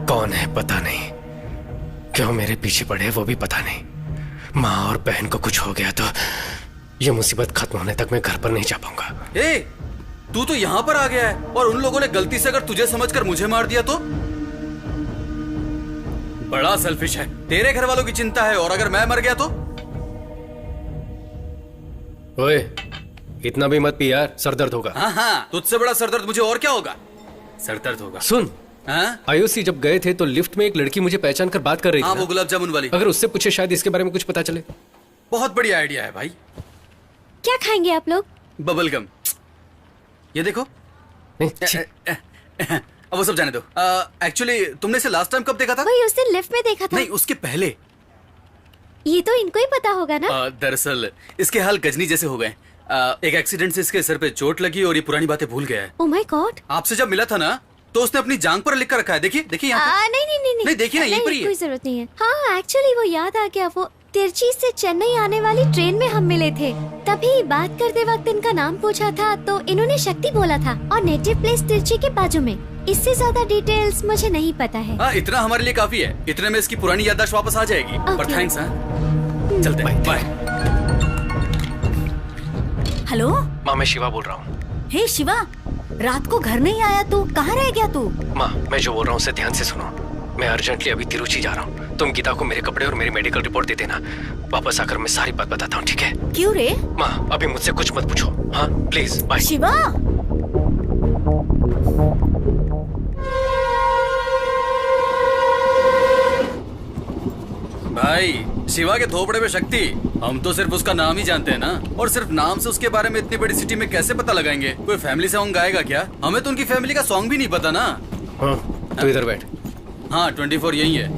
कौन है पता नहीं, क्यों मेरे पीछे पड़े वो भी पता नहीं। माँ और बहन को कुछ हो गया तो ये मुसीबत खत्म होने तक मैं घर पर नहीं जा पाऊंगा। ए, तू तो यहाँ पर आ गया है और उन लोगों ने गलती से अगर तुझे समझकर मुझे मार दिया तो? बड़ा सेल्फिश है। तेरे घर वालों की चिंता है और अगर मैं मर गया तो? ओए, इतना भी मत पी यार, सरदर्द होगा। हाँ, तुझसे बड़ा सरदर्द मुझे और क्या होगा? सरदर्द होगा। सुन, आईओसी जब गए थे तो लिफ्ट में एक लड़की मुझे पहचान कर बात कर रही थी। हाँ, वो गुलाब जामुन वाली। अगर उससे पूछे शायद इसके बारे में कुछ पता चले। बहुत बढ़िया आइडिया है भाई। क्या खाएंगे आप लोग? Bubble gum. ये देखो। अब वो सब जाने दो। एक्चुअली तुमने इसे लास्ट टाइम कब देखा था? वही उस दिन लिफ्ट में देखा था। नहीं, उसके पहले। ये तो इनको ही पता होगा ना। दरअसल इसके हाल गजनी जैसे हो गए। एक एक्सीडेंट से इसके सर पे चोट लगी और ये पुरानी बातें भूल गया है। Oh my God. आपसे जब मिला था ना तो उसने अपनी जांघ पर लिख कर रखा है। देखिए देखिए यहाँ पे। नहीं देखिए ना, यहीं पर ही है। कोई जरूरत नहीं है। हाँ, एक्चुअली वो याद आ गया। वो तिरची से चेन्नई आने वाली ट्रेन में हम मिले थे। तभी बात करते वक्त इनका नाम पूछा था तो इन्होंने शक्ति बोला था और नेटिव प्लेस तिरची के बाजू में। इससे ज्यादा डिटेल्स मुझे नहीं पता है। हाँ, इतना हमारे लिए काफी है। इतने में इसकी पुरानी याददाश्त वापस आ जाएगी। पर थैंक्स। चलते हैं, बाय। हेलो माँ, मैं शिवा बोल रहा हूँ। हे शिवा, रात को घर नहीं आया तू, कहाँ रह गया तू? माँ, मैं जो बोल रहा हूँ उसे ध्यान से सुनो। मैं अर्जेंटली अभी तिरुचि जा रहा हूँ। तुम गीता को मेरे कपड़े और मेरी मेडिकल रिपोर्ट दे देना। वापस आकर मैं सारी बात बताता हूँ, ठीक है? क्यों रे? माँ, अभी मुझसे कुछ मत पूछो। हाँ प्लीज, बाय। शिवा, भाई, शिवा के थोपड़े में शक्ति। हम तो सिर्फ उसका नाम ही जानते हैं ना, और सिर्फ नाम से उसके बारे में इतनी बड़ी सिटी में कैसे पता लगाएंगे? कोई फैमिली सॉन्ग गाएगा क्या? हमें तो उनकी फैमिली का सॉन्ग भी नहीं पता ना। हाँ, तो इधर बैठ। हाँ, 24 यही है।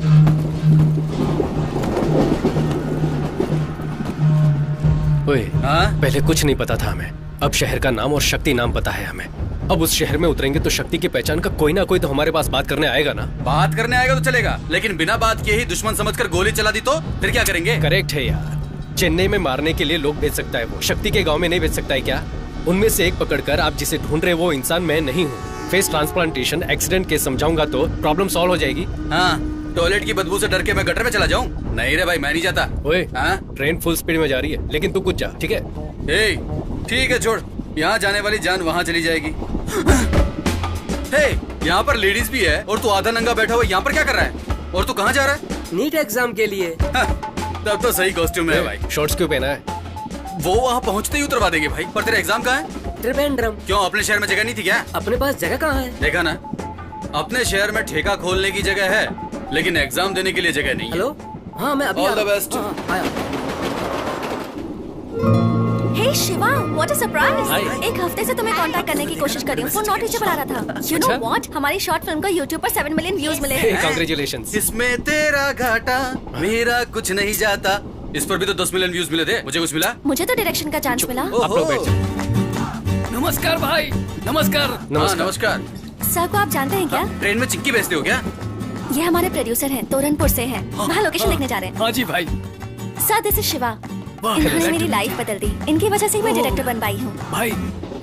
ओए, पहले कुछ नहीं पता था हमें। अब शहर का नाम और शक्ति नाम पता है हमें। अब उस शहर में उतरेंगे तो शक्ति की पहचान का कोई ना कोई तो हमारे पास बात करने आएगा ना। बात करने आएगा तो चलेगा, लेकिन बिना बात किए ही दुश्मन समझकर गोली चला दी तो फिर क्या करेंगे? करेक्ट है यार। चेन्नई में मारने के लिए लोग भेज सकता है, वो शक्ति के गांव में नहीं भेज सकता है क्या? उनमें से एक पकड़कर आप जिसे ढूंढ रहे वो इंसान मैं नहीं हूँ। फेस ट्रांसप्लांटेशन एक्सीडेंट के समझाऊंगा तो प्रॉब्लम सॉल्व हो जाएगी। हाँ, टॉयलेट की बदबू से डर के मैं गटर में चला जाऊँ? नहीं रे भाई, मैं नहीं जाता। ओए, ट्रेन फुल स्पीड में जा रही है, लेकिन तू कुछ जा, ठीक है? ठीक है, छोड़। यहाँ जाने वाली जान वहाँ चली जाएगी। यहाँ पर लेडीज भी है और तू आधा नंगा बैठा हुआ यहाँ पर क्या कर रहा है? और तू कहाँ जा रहा है? नीट एग्जाम के लिए। तब तो सही कॉस्ट्यूम है भाई। शॉर्ट्स क्यों पहना है? वो वहाँ पहुँचते ही उतरवा देंगे भाई। पर तेरा एग्जाम कहाँ है? त्रिवेंद्रम। क्यों, अपने शहर में जगह नहीं थी क्या? अपने पास जगह कहाँ है? देखा ना, अपने शहर में ठेका खोलने की जगह है, लेकिन एग्जाम देने के लिए जगह नहीं है। हेलो, हाँ मैं अभी all the best. Hey Shiva, what a surprise. एक हफ्ते से तुम्हें कांटेक्ट करने की कोशिश कर रही हूँ, फोन नॉट रीचेबल आ रहा था। यू नो व्हाट, हमारी शॉर्ट फिल्म को YouTube पर 7 मिलियन व्यूज मिले हैं। कांग्रेचुलेशंस। इसमें तेरा घाटा, मेरा कुछ नहीं जाता। इस पर भी तो 10 मिलियन व्यूज मिले थे। मुझे कुछ मिला? मुझे तो डायरेक्शन का चांस मिला। आप लोग बैठ जाओ। नमस्कार भाई। नमस्कार। नमस्कार। सर को आप जानते हैं क्या? ट्रेन में चिक्की बेचते हो क्या? ये हमारे प्रोड्यूसर हैं, तोरनपुर से हैं। वहाँ लोकेशन देखने जा रहे हैं। हाँ जी भाई। Sir, this is Shiva. इन्होंने मेरी लाइफ बदल दी। इनकी वजह से मैं डायरेक्टर बन पाई हूँ। भाई,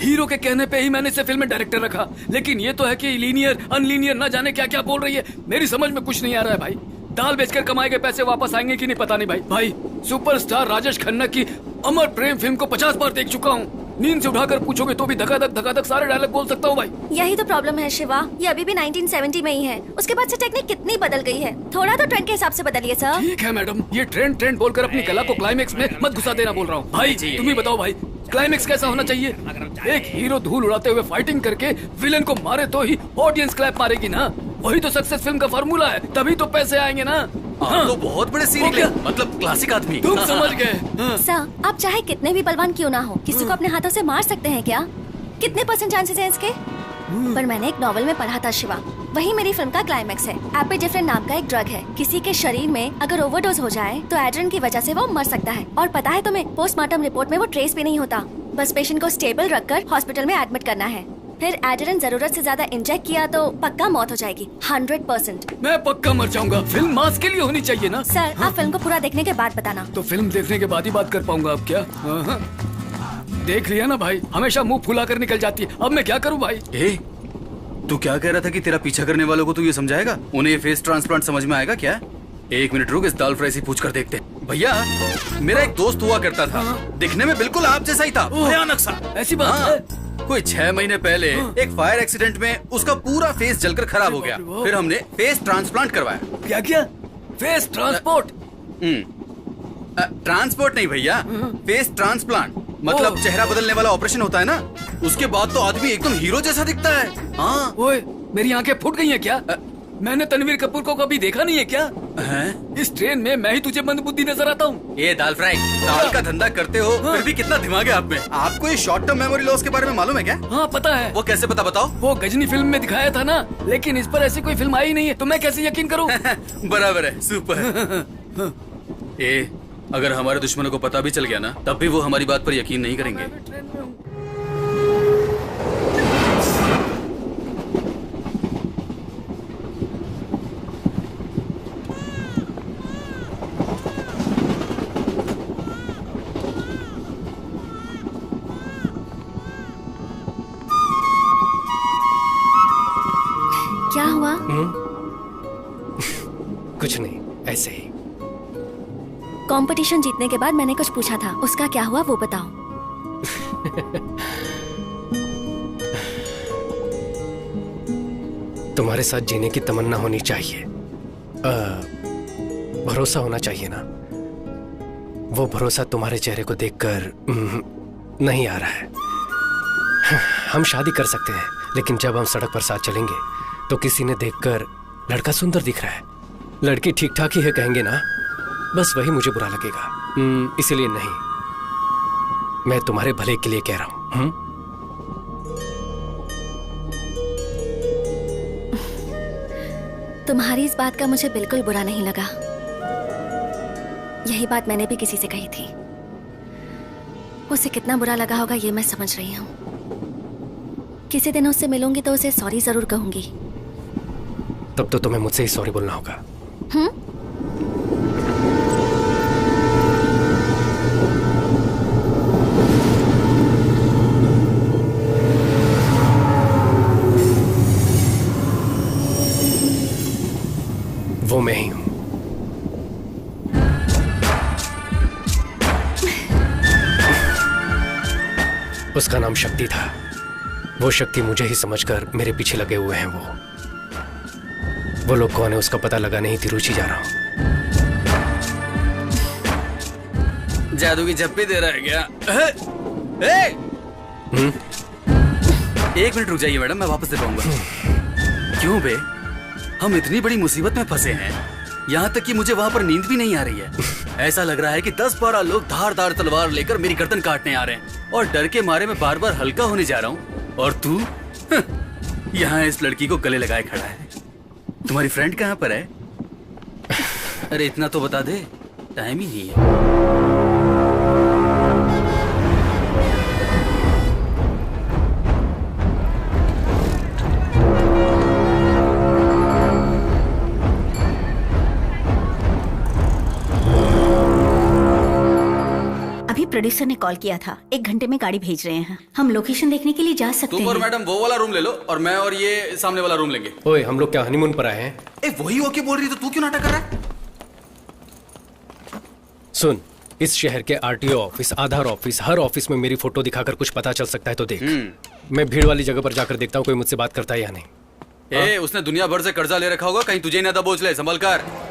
हीरो के कहने पे ही मैंने इसे फिल्म में डायरेक्टर रखा, लेकिन ये तो है कि लीनियर अनलीनियर ना जाने क्या क्या बोल रही है। मेरी समझ में कुछ नहीं आ रहा है भाई। दाल बेचकर कमाए गए पैसे वापस आएंगे कि नहीं पता नहीं भाई। भाई, सुपरस्टार राजेश खन्ना की अमर प्रेम फिल्म को 50 बार देख चुका हूँ। नींद से उठाकर पूछोगे तो भी धकाधक सारे डायलॉग बोल सकता हूँ भाई। यही तो प्रॉब्लम है शिवा, ये अभी भी 1970 में ही है। उसके बाद से टेक्निक कितनी बदल गई है। थोड़ा तो ट्रेंड के हिसाब से बदलिए सर। ठीक है मैडम, ये ट्रेंड बोलकर अपनी कला को क्लाइमेक्स में मत घुसा देना बोल रहा हूँ। भाई तुम ही बताओ भाई, क्लाइमेक्स कैसा होना चाहिए? एक हीरो धूल उड़ाते हुए फाइटिंग करके विलेन को मारे तो ही ऑडियंस क्लैप मारेगी ना। वही तो सक्सेस फिल्म का फार्मूला है, तभी तो पैसे आएंगे ना। हाँ, तो बहुत बड़े सीन निकले, मतलब क्लासिक आदमी। तुम समझ गए। सर, आप चाहे कितने भी बलवान क्यों ना हो, किसी को अपने हाथों से मार सकते हैं क्या? कितने % चांसेस हैं इसके? पर मैंने एक नॉवेल में पढ़ा था शिवा, वही मेरी फिल्म का क्लाइमेक्स है। एपिडेफ्रिन नाम का एक ड्रग है, किसी के शरीर में अगर ओवरडोज हो जाए तो एड्रेन की वजह से वो मर सकता है। और पता है तुम्हें, पोस्टमार्टम रिपोर्ट में वो ट्रेस भी नहीं होता। बस पेशेंट को स्टेबल रखकर हॉस्पिटल में एडमिट करना है। फिर एड्रेन जरूरत से ज्यादा इंजेक्ट किया तो पक्का मौत हो जाएगी, 100%। मैं पक्का मर जाऊंगा। फिल्म मास के लिए होनी चाहिए ना। सर, आप फिल्म को पूरा देखने के बाद बताना। तो फिल्म देखने के बाद ही बात कर पाऊंगा अब क्या? देख लिया ना भाई, हमेशा मुंह फुला कर निकल जाती है। अब मैं क्या करूं भाई? तू क्या कह रहा था कि तेरा पीछा करने वालों को तू ये समझाएगा? उन्हें ये फेस ट्रांसप्लांट समझ में आएगा क्या? एक मिनट रुक, इस दाल फ्राई से पूछ कर देखते हैं। भैया, मेरा एक दोस्त हुआ करता था, दिखने में बिल्कुल आप जैसा ही था, भयानक सा। ऐसी बात है? कोई 6 महीने पहले एक फायर एक्सीडेंट में उसका पूरा फेस जलकर खराब हो गया। फिर हमने फेस ट्रांसप्लांट करवाया। क्या किया? Face transport? ट्रांसपोर्ट नहीं भैया, फेस ट्रांसप्लांट। मतलब चेहरा बदलने वाला ऑपरेशन होता है ना, उसके बाद तो आदमी एकदम हीरो जैसा दिखता है। हाँ। ओए, मेरी आंखें फूट गई हैं क्या? मैंने तनवीर कपूर को कभी देखा नहीं है क्या? इस ट्रेन में मैं ही तुझे मंदबुद्धि नजर आता हूँ। ये दाल फ्राई, दाल का धंधा करते हो, फिर भी कितना दिमाग है आप में। आपको ये शॉर्ट टर्म मेमोरी लॉस के बारे में मालूम है क्या? हाँ पता है। वो कैसे पता, बताओ? वो गजनी फिल्म में दिखाया था ना, लेकिन इस पर ऐसी कोई फिल्म आई नहीं है, तो मैं कैसे यकीन करूँ? बराबर है, सुपर। अगर हमारे दुश्मनों को पता भी चल गया ना, तब भी वो हमारी बात पर यकीन नहीं करेंगे। क्या हुआ? कुछ नहीं, ऐसे ही। कंपटीशन जीतने के बाद मैंने कुछ पूछा था, उसका क्या हुआ वो बताओ। तुम्हारे साथ जीने की तमन्ना होनी चाहिए, भरोसा होना चाहिए ना। वो भरोसा तुम्हारे चेहरे को देखकर नहीं आ रहा है। हम शादी कर सकते हैं, लेकिन जब हम सड़क पर साथ चलेंगे तो किसी ने देखकर लड़का सुंदर दिख रहा है, लड़की ठीक ठाक ही है कहेंगे ना, बस वही मुझे बुरा लगेगा। इसीलिए नहीं, मैं तुम्हारे भले के लिए कह रहा हूं। तुम्हारी इस बात का मुझे बिल्कुल बुरा नहीं लगा। यही बात मैंने भी किसी से कही थी। उसे कितना बुरा लगा होगा ये मैं समझ रही हूँ। किसी दिन उससे मिलूंगी तो उसे सॉरी जरूर कहूंगी। तब तो तुम्हें मुझसे ही सॉरी बोलना होगा। वो मैं ही हूं। उसका नाम शक्ति था। वो शक्ति मुझे ही समझकर मेरे पीछे लगे हुए हैं। वो लोग कौन है उसका पता लगाने ही तिरुचि जा रहा हूं। जादू की झप्पी दे रहा है क्या? एक मिनट रुक जाइए मैडम, मैं वापस दे पाऊंगा। क्यों बे, हम इतनी बड़ी मुसीबत में फंसे हैं, यहाँ तक कि मुझे वहाँ पर नींद भी नहीं आ रही है। ऐसा लग रहा है कि 10-12 लोग धारदार तलवार लेकर मेरी गर्दन काटने आ रहे हैं, और डर के मारे मैं बार बार हल्का होने जा रहा हूँ, और तू यहाँ इस लड़की को गले लगाए खड़ा है। तुम्हारी फ्रेंड कहाँ पर है? अरे इतना तो बता दे, टाइम ही नहीं है। प्रोड्यूसर ने कॉल किया था, 1 घंटे में गाड़ी भेज रहे हैं। हम लोकेशन देखने के लिए जा सकते हैं। तुम और मैडम वो वाला रूम ले लो, और मैं और ये सामने वाला रूम लेंगे। ओए, हम लोग क्या हनीमून पर आए हैं? वही ओके बोल रही तो तू क्यों नाटक कर रहा है? सुन, इस शहर के आरटीओ ऑफिस, आधार ऑफिस, हर ऑफिस में मेरी फोटो दिखाकर कुछ पता चल सकता है तो देख। मैं भीड़ वाली जगह पर जाकर देखता हूँ कोई मुझसे बात करता है या नहीं। उसने दुनिया भर से कर्जा ले रखा होगा, कहीं तुझे ना दबोच ले, संभल कर।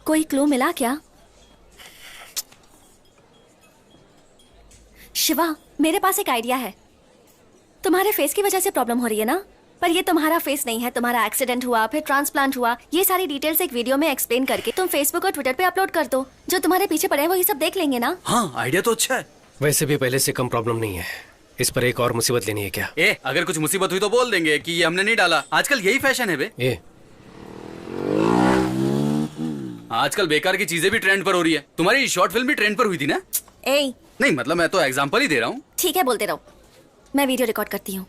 कोई क्लू मिला क्या? शिवा, मेरे पास एक आइडिया है। तुम्हारे फेस की वजह से प्रॉब्लम हो रही है ना, पर ये तुम्हारा फेस नहीं है। तुम्हारा एक्सीडेंट हुआ, फिर ट्रांसप्लांट हुआ, ये सारी डिटेल्स एक वीडियो में एक्सप्लेन करके तुम फेसबुक और ट्विटर पे अपलोड कर दो। जो तुम्हारे पीछे पड़े हैं वो ये सब देख लेंगे ना। हाँ, आइडिया तो अच्छा है। वैसे भी पहले से कम प्रॉब्लम नहीं है, इस पर एक और मुसीबत लेनी है क्या? अगर कुछ मुसीबत हुई तो बोल देंगे कि ये हमने नहीं डाला। आजकल यही फैशन है बे। आजकल बेकार की चीजें भी ट्रेंड पर हो रही है। तुम्हारी शॉर्ट फिल्म भी ट्रेंड पर हुई थी ना? नहीं मतलब मैं तो एग्जांपल ही दे रहा हूँ। ठीक है, बोलते रहो, मैं वीडियो रिकॉर्ड करती हूँ।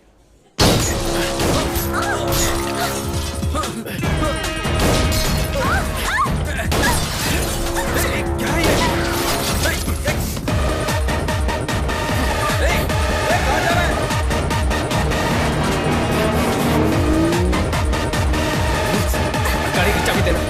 गाड़ी की चाबी देना।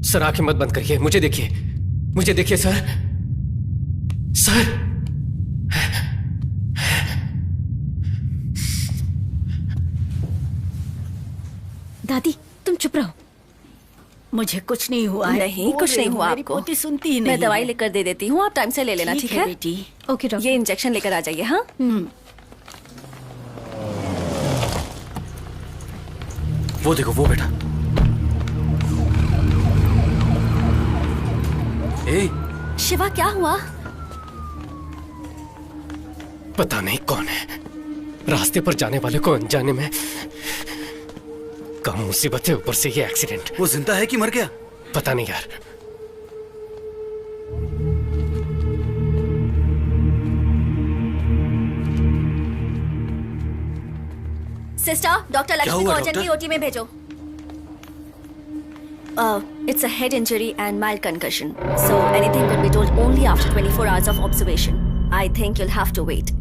सर आंखें मत बंद करिए, मुझे देखिए, मुझे देखिए सर। सर दादी तुम चुप रहो, मुझे कुछ नहीं हुआ है। नहीं, कुछ नहीं हुआ आपको। पोती सुनती ही नहीं। मैं दवाई लिख कर दे देती हूँ, आप टाइम से ले लेना, ठीक है बेटी? Okay doctor. ये इंजेक्शन लेकर आ जाइए। हाँ, वो देखो, वो बेटा। शिवा, क्या हुआ? पता नहीं कौन है, रास्ते पर जाने वाले को अनजाने में कम मुसीबत है, ऊपर से ये एक्सीडेंट। वो जिंदा है कि मर गया? पता नहीं यार। सिस्टर, डॉक्टर लक्ष्मी को अर्जेंटली ओटी में भेजो। It's a head injury and mild concussion, so anything could be told only after 24 hours of observation. I think you'll have to wait.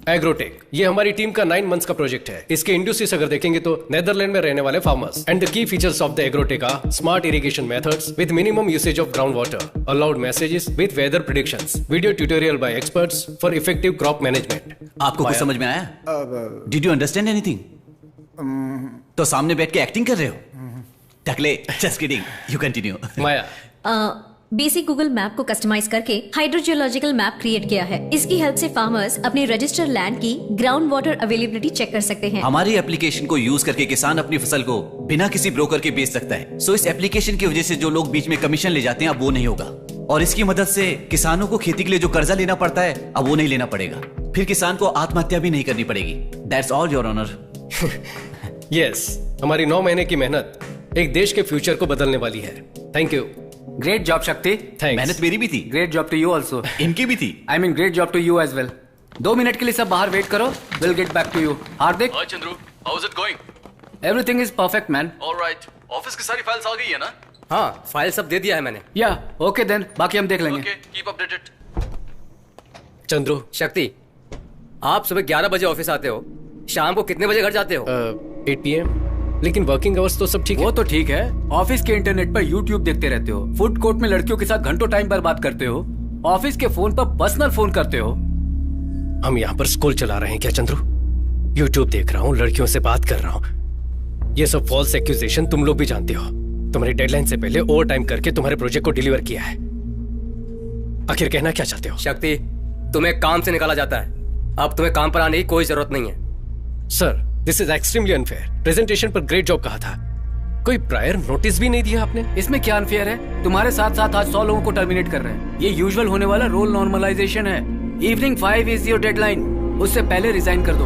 Agrotech, ये हमारी टीम का 9 मंथ्स का प्रोजेक्ट है। इसके industries अगर देखेंगे तो नेदरलैंड में रहने वाले farmers. And the key features of the agrotech are smart irrigation methods with minimum usage of ground water, alert messages with weather predictions, video tutorial by experts for effective crop management. आपको कुछ समझ में आया? Did you understand anything? तो सामने बैठ के acting कर रहे हो? टकले, just kidding, you continue. Maya, basic Google map को कस्टमाइज करके हाइड्रोजियोलॉजिकल मैप क्रिएट किया है। इसकी हेल्प से फार्मर्स अपने रजिस्टर लैंड की ग्राउंड वाटर अवेलेबिलिटी चेक कर सकते हैं। हमारी एप्लीकेशन को यूज करके किसान अपनी फसल को बिना किसी ब्रोकर के बेच सकता है। सो इस एप्लीकेशन की वजह से जो लोग बीच में कमीशन ले जाते हैं अब वो नहीं होगा, और इसकी मदद से किसानों को खेती के लिए जो कर्जा लेना पड़ता है अब वो नहीं लेना पड़ेगा। फिर किसान को आत्महत्या भी नहीं करनी पड़ेगी। That's all your honour. Yes, हमारी 9 महीने की मेहनत एक देश के फ्यूचर को बदलने वाली है। Thank you. ग्रेट जॉब शक्ति। मेहनत मेरी भी थी। Great job to you also. इनकी भी थी। I mean great job to you as well. 2 minute के लिए सब बाहर वेट करो, will get back to you. Hardik. Hi Chandru, how is it going? Everything is perfect man. Alright, office की सारी फाइल्स आ गई है ना? हाँ, फाइल सब दे दिया है मैंने। या ओके देन, बाकी हम देख लेंगे। Okay, keep updated. चंद्रू, शक्ति, आप सुबह 11 बजे ऑफिस आते हो, शाम को कितने बजे घर जाते हो? 8 PM। लेकिन वर्किंग आवर्स तो सब ठीक है। वो तो ठीक है, ऑफिस के इंटरनेट पर यूट्यूब देखते रहते हो, फूड कोर्ट में लड़कियों के साथ घंटों टाइम बर्बाद करते हो, ऑफिस के फोन पर पर्सनल फोन करते हो। हम यहाँ पर स्कूल चला रहे हैं क्या चंद्रू? यूट्यूब देख रहा हूँ, लड़कियों से बात कर रहा हूँ। ये सब फॉल्स एक्यूजेशन तुम लोग भी जानते हो। तुम्हारी डेडलाइन से पहले ओवर टाइम करके तुम्हारे प्रोजेक्ट को डिलीवर किया है। आखिर कहना क्या चाहते हो? शक्ति, तुम्हें काम से निकाला जाता है, अब तुम्हें काम पर आने की कोई जरूरत नहीं है। Sir, this is extremely unfair. Presentation पर ग्रेट जॉब कहा था, कोई प्रायर नोटिस भी नहीं दिया आपने। इसमें क्या अनफेयर है? तुम्हारे साथ साथ आज 100 लोगों को टर्मिनेट कर रहे हैं। ये यूजुअल होने वाला रोल नॉर्मलाइजेशन है। इवनिंग 5 इज योर डेडलाइन, उससे पहले रिजाइन कर दो।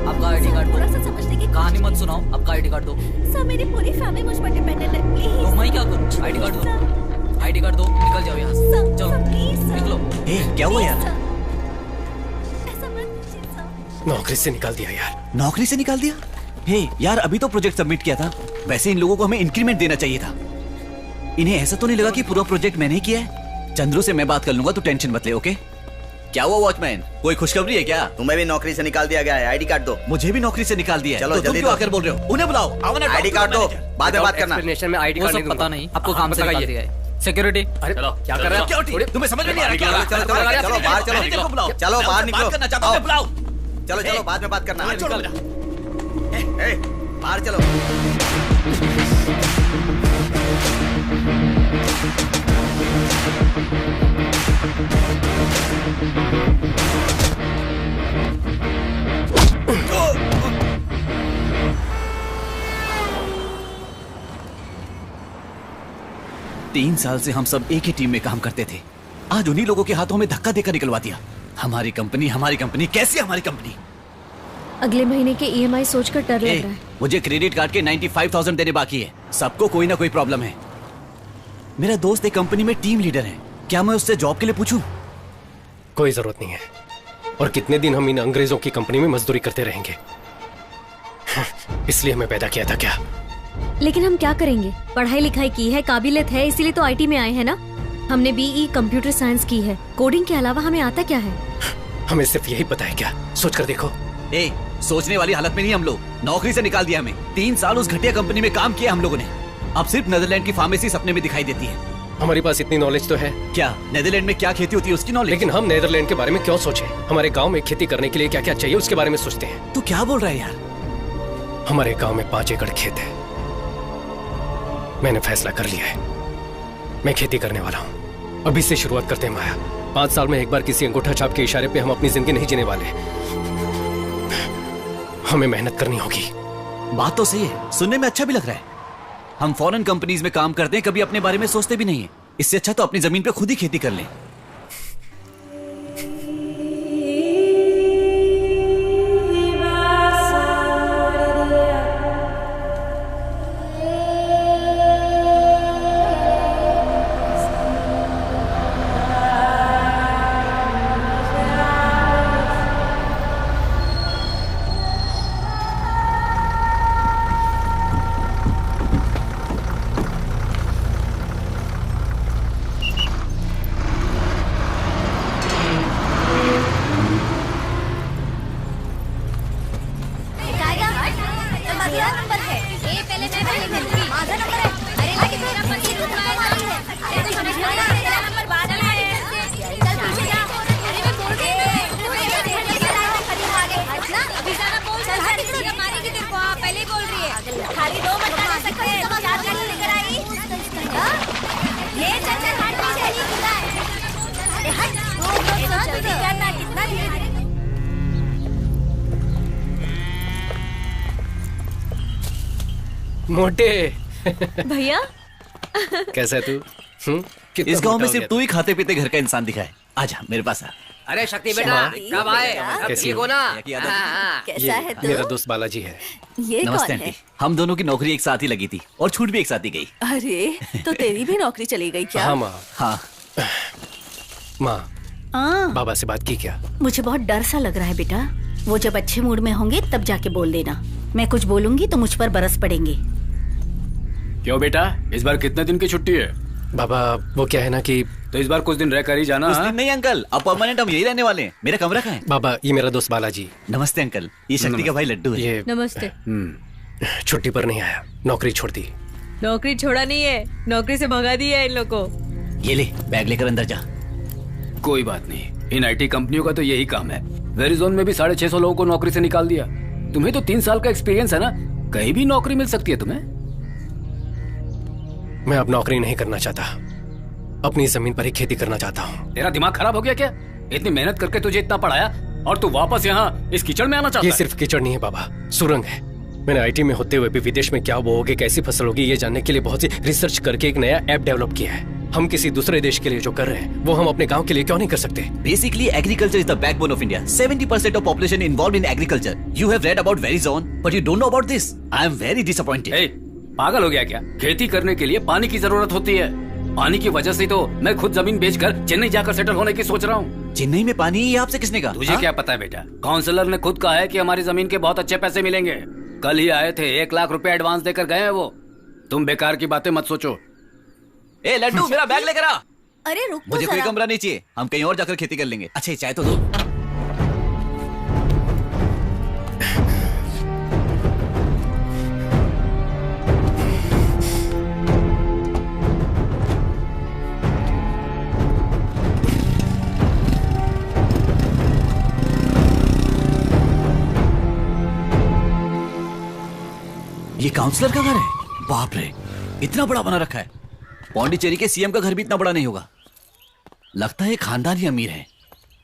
आपका आईडी कार्ड दो। समझने की कहानी मत सुनाओ, आपका आईडी कार्ड दो। सर, मेरी पूरी फैमिली मुझ पर डिपेंडेंट है, प्लीज। तो मैं क्या करूं? आईडी कार्ड दो, आईडी कार्ड दो, निकल जाओ यहाँ से। चलो निकलो। क्या हुआ यार? नौकरी से निकाल दिया यार। नौकरी से निकाल दिया? हे यार, अभी तो प्रोजेक्ट सबमिट किया था। वैसे इन लोगों को हमें इंक्रीमेंट देना चाहिए था। इन्हें ऐसा तो नहीं लगा कि पूरा प्रोजेक्ट मैंने ही किया है? चंद्रू से मैं बात कर लूंगा, तो टेंशन मत ले। ओके? क्या हुआ वॉचमैन, कोई खुशखबरी है क्या? तुम्हें भी नौकरी से निकाल दिया गया है, आईडी कार्ड दो। मुझे भी नौकरी से निकाल दिया है। चलो तो तुम क्यों आकर बोल रहे हो? उन्हें बुलाओ, आईडी कार्ड दो, बाद में बात करना। एक्सप्लेनेशन में आईडी कार्ड नहीं पता नहीं, आपको काम से निकाल दिया है। सिक्योरिटी, अरे चलो, क्या कर रहे हो? तुम्हें समझ में नहीं आ रहा? चलो चलो बाहर चलो, चलो बाहर निकलो। करना चाहता हूं, बुलाओ। चलो चलो, बाद में बात करना। बाहर चलो। तीन साल से हम सब एक ही टीम में काम करते थे। आज उन्हीं लोगों के हाथों में धक्का देकर निकलवा दिया। हमारी कंपनी, कैसी हमारी कंपनी? अगले महीने के EMI सोचकर डर लग रहा है। मुझे क्रेडिट कार्ड के 95,000 देने बाकी है। सबको कोई ना कोई प्रॉब्लम है। मेरा दोस्त एक कंपनी में टीम लीडर है, क्या मैं उससे जॉब के लिए पूछूं? कोई जरूरत नहीं है। और कितने दिन हम इन अंग्रेजों की कंपनी में मजदूरी करते रहेंगे? इसलिए हमें पैदा किया था क्या? लेकिन हम क्या करेंगे? पढ़ाई लिखाई की है, काबिलियत है, इसीलिए तो IT में आए हैं ना। हमने BE कंप्यूटर साइंस की है, कोडिंग के अलावा हमें आता क्या है? हमें सिर्फ यही पता है क्या? सोच कर देखो। सोचने वाली हालत में नहीं हम लोग। नौकरी से निकाल दिया हमें। 3 साल उस घटिया कंपनी में काम किया हम लोगों ने। अब सिर्फ नेदरलैंड की फार्मेसी सपने में दिखाई देती है। हमारे पास इतनी नॉलेज तो है। क्या नेदरलैंड में क्या खेती होती है उसकी नॉलेज? लेकिन हम नेदरलैंड के बारे में क्यों सोचें? हमारे गांव में खेती करने के लिए क्या क्या चाहिए उसके बारे में सोचते हैं। तू क्या बोल रहा है यार? हमारे गांव में 5 एकड़ खेत है। मैंने फैसला कर लिया है, मैं खेती करने वाला हूँ। अभी से शुरुआत करते हैं माया। 5 साल में एक बार किसी अंगूठा छाप के इशारे पे हम अपनी जिंदगी नहीं जीने वाले। हमें मेहनत करनी होगी। बात तो सही है, सुनने में अच्छा भी लग रहा है। हम फॉरेन कंपनीज में काम करते हैं, कभी अपने बारे में सोचते भी नहीं है। इससे अच्छा तो अपनी जमीन पे खुद ही खेती कर लें। मोटे भैया कैसा है तू? इस गांव में सिर्फ तू ही खाते पीते घर का इंसान दिखा है। आजा मेरे पास आ। अरे शक्ति बेटा कब आए? कैसी ठीक हो? हो ना? कैसा है तू? मेरा दोस्त बालाजी है। ये नमस्ते कौन आंटी। है? हम दोनों की नौकरी एक साथ ही लगी थी और छूट भी एक साथ ही गई। अरे तो तेरी भी नौकरी चली गई क्या? हाँ माँ। हाँ माँ, बाबा से बात की क्या? मुझे बहुत डर सा लग रहा है बेटा। वो जब अच्छे मूड में होंगे तब जाके बोल देना। मैं कुछ बोलूंगी तो मुझ पर बरस पड़ेंगे। क्यों बेटा, इस बार कितने दिन की छुट्टी है? बाबा वो क्या है ना कि तो इस बार कुछ दिन रहकर ही जाना। कुछ दिन नहीं अंकल, अब परमानेंट हम यही रहने वाले हैं। मेरा कमरा कहाँ है? बाबा ये मेरा दोस्त बालाजी। नमस्ते अंकल, ये शक्ति का भाई लड्डू है। ये नमस्ते। छुट्टी पर नहीं आया, नौकरी छोड़ दी। नौकरी छोड़ा नहीं है, नौकरी से भगा दिया है इन लोग को। ये ले बैग लेकर अंदर जा। कोई बात नहीं, इन आईटी कंपनियों का तो यही काम है। वेरिजोन में भी 650 लोगों को नौकरी से निकाल दिया। तुम्हें तो 3 साल का एक्सपीरियंस है ना, कहीं भी नौकरी मिल सकती है तुम्हें। मैं अब नौकरी नहीं करना चाहता, अपनी जमीन पर ही खेती करना चाहता हूँ। तेरा दिमाग खराब हो गया क्या? इतनी मेहनत करके तुझे इतना पढ़ाया और तू वापस यहाँ इस कीचड़ में आना चाहता ये है? सिर्फ कीचड़ नहीं है बाबा, सुरंग है। मैंने आईटी में होते हुए भी विदेश में क्या बोओगे, कैसी फसल होगी, ये जानने के लिए बहुत सी रिसर्च करके एक नया ऐप डेवलप किया है। हम किसी दूसरे देश के लिए जो कर रहे हैं वो हम अपने गांव के लिए क्यों नहीं कर सकते? Basically, agriculture is the backbone of India. 70% of population involved in agriculture. You have read about Verizon, but you don't know about this. I am very disappointed. ए, पागल हो गया क्या? खेती करने के लिए पानी की जरूरत होती है। पानी की वजह से तो मैं खुद जमीन बेचकर चेन्नई जाकर सेटल होने की सोच रहा हूँ। चेन्नई में पानी ये आपसे किसने कहा? तुझे क्या पता है बेटा? काउंसलर ने खुद कहा है कि हमारी जमीन के बहुत अच्छे पैसे मिलेंगे। कल ही आए थे, 1 लाख रुपए एडवांस देकर गए हैं वो। तुम बेकार की बातें मत सोचो। ए लड्डू, मेरा बैग लेकर आ। अरे रुक तो मुझे कोई जरा। कमरा नहीं चाहिए, हम कहीं और जाकर खेती कर लेंगे। अच्छा चाय तो दो। ये काउंसलर का घर है? बाप रे, इतना बड़ा बना रखा है। पौंडीचेरी के सीएम का घर भी इतना बड़ा नहीं होगा। लगता है खानदानी अमीर है।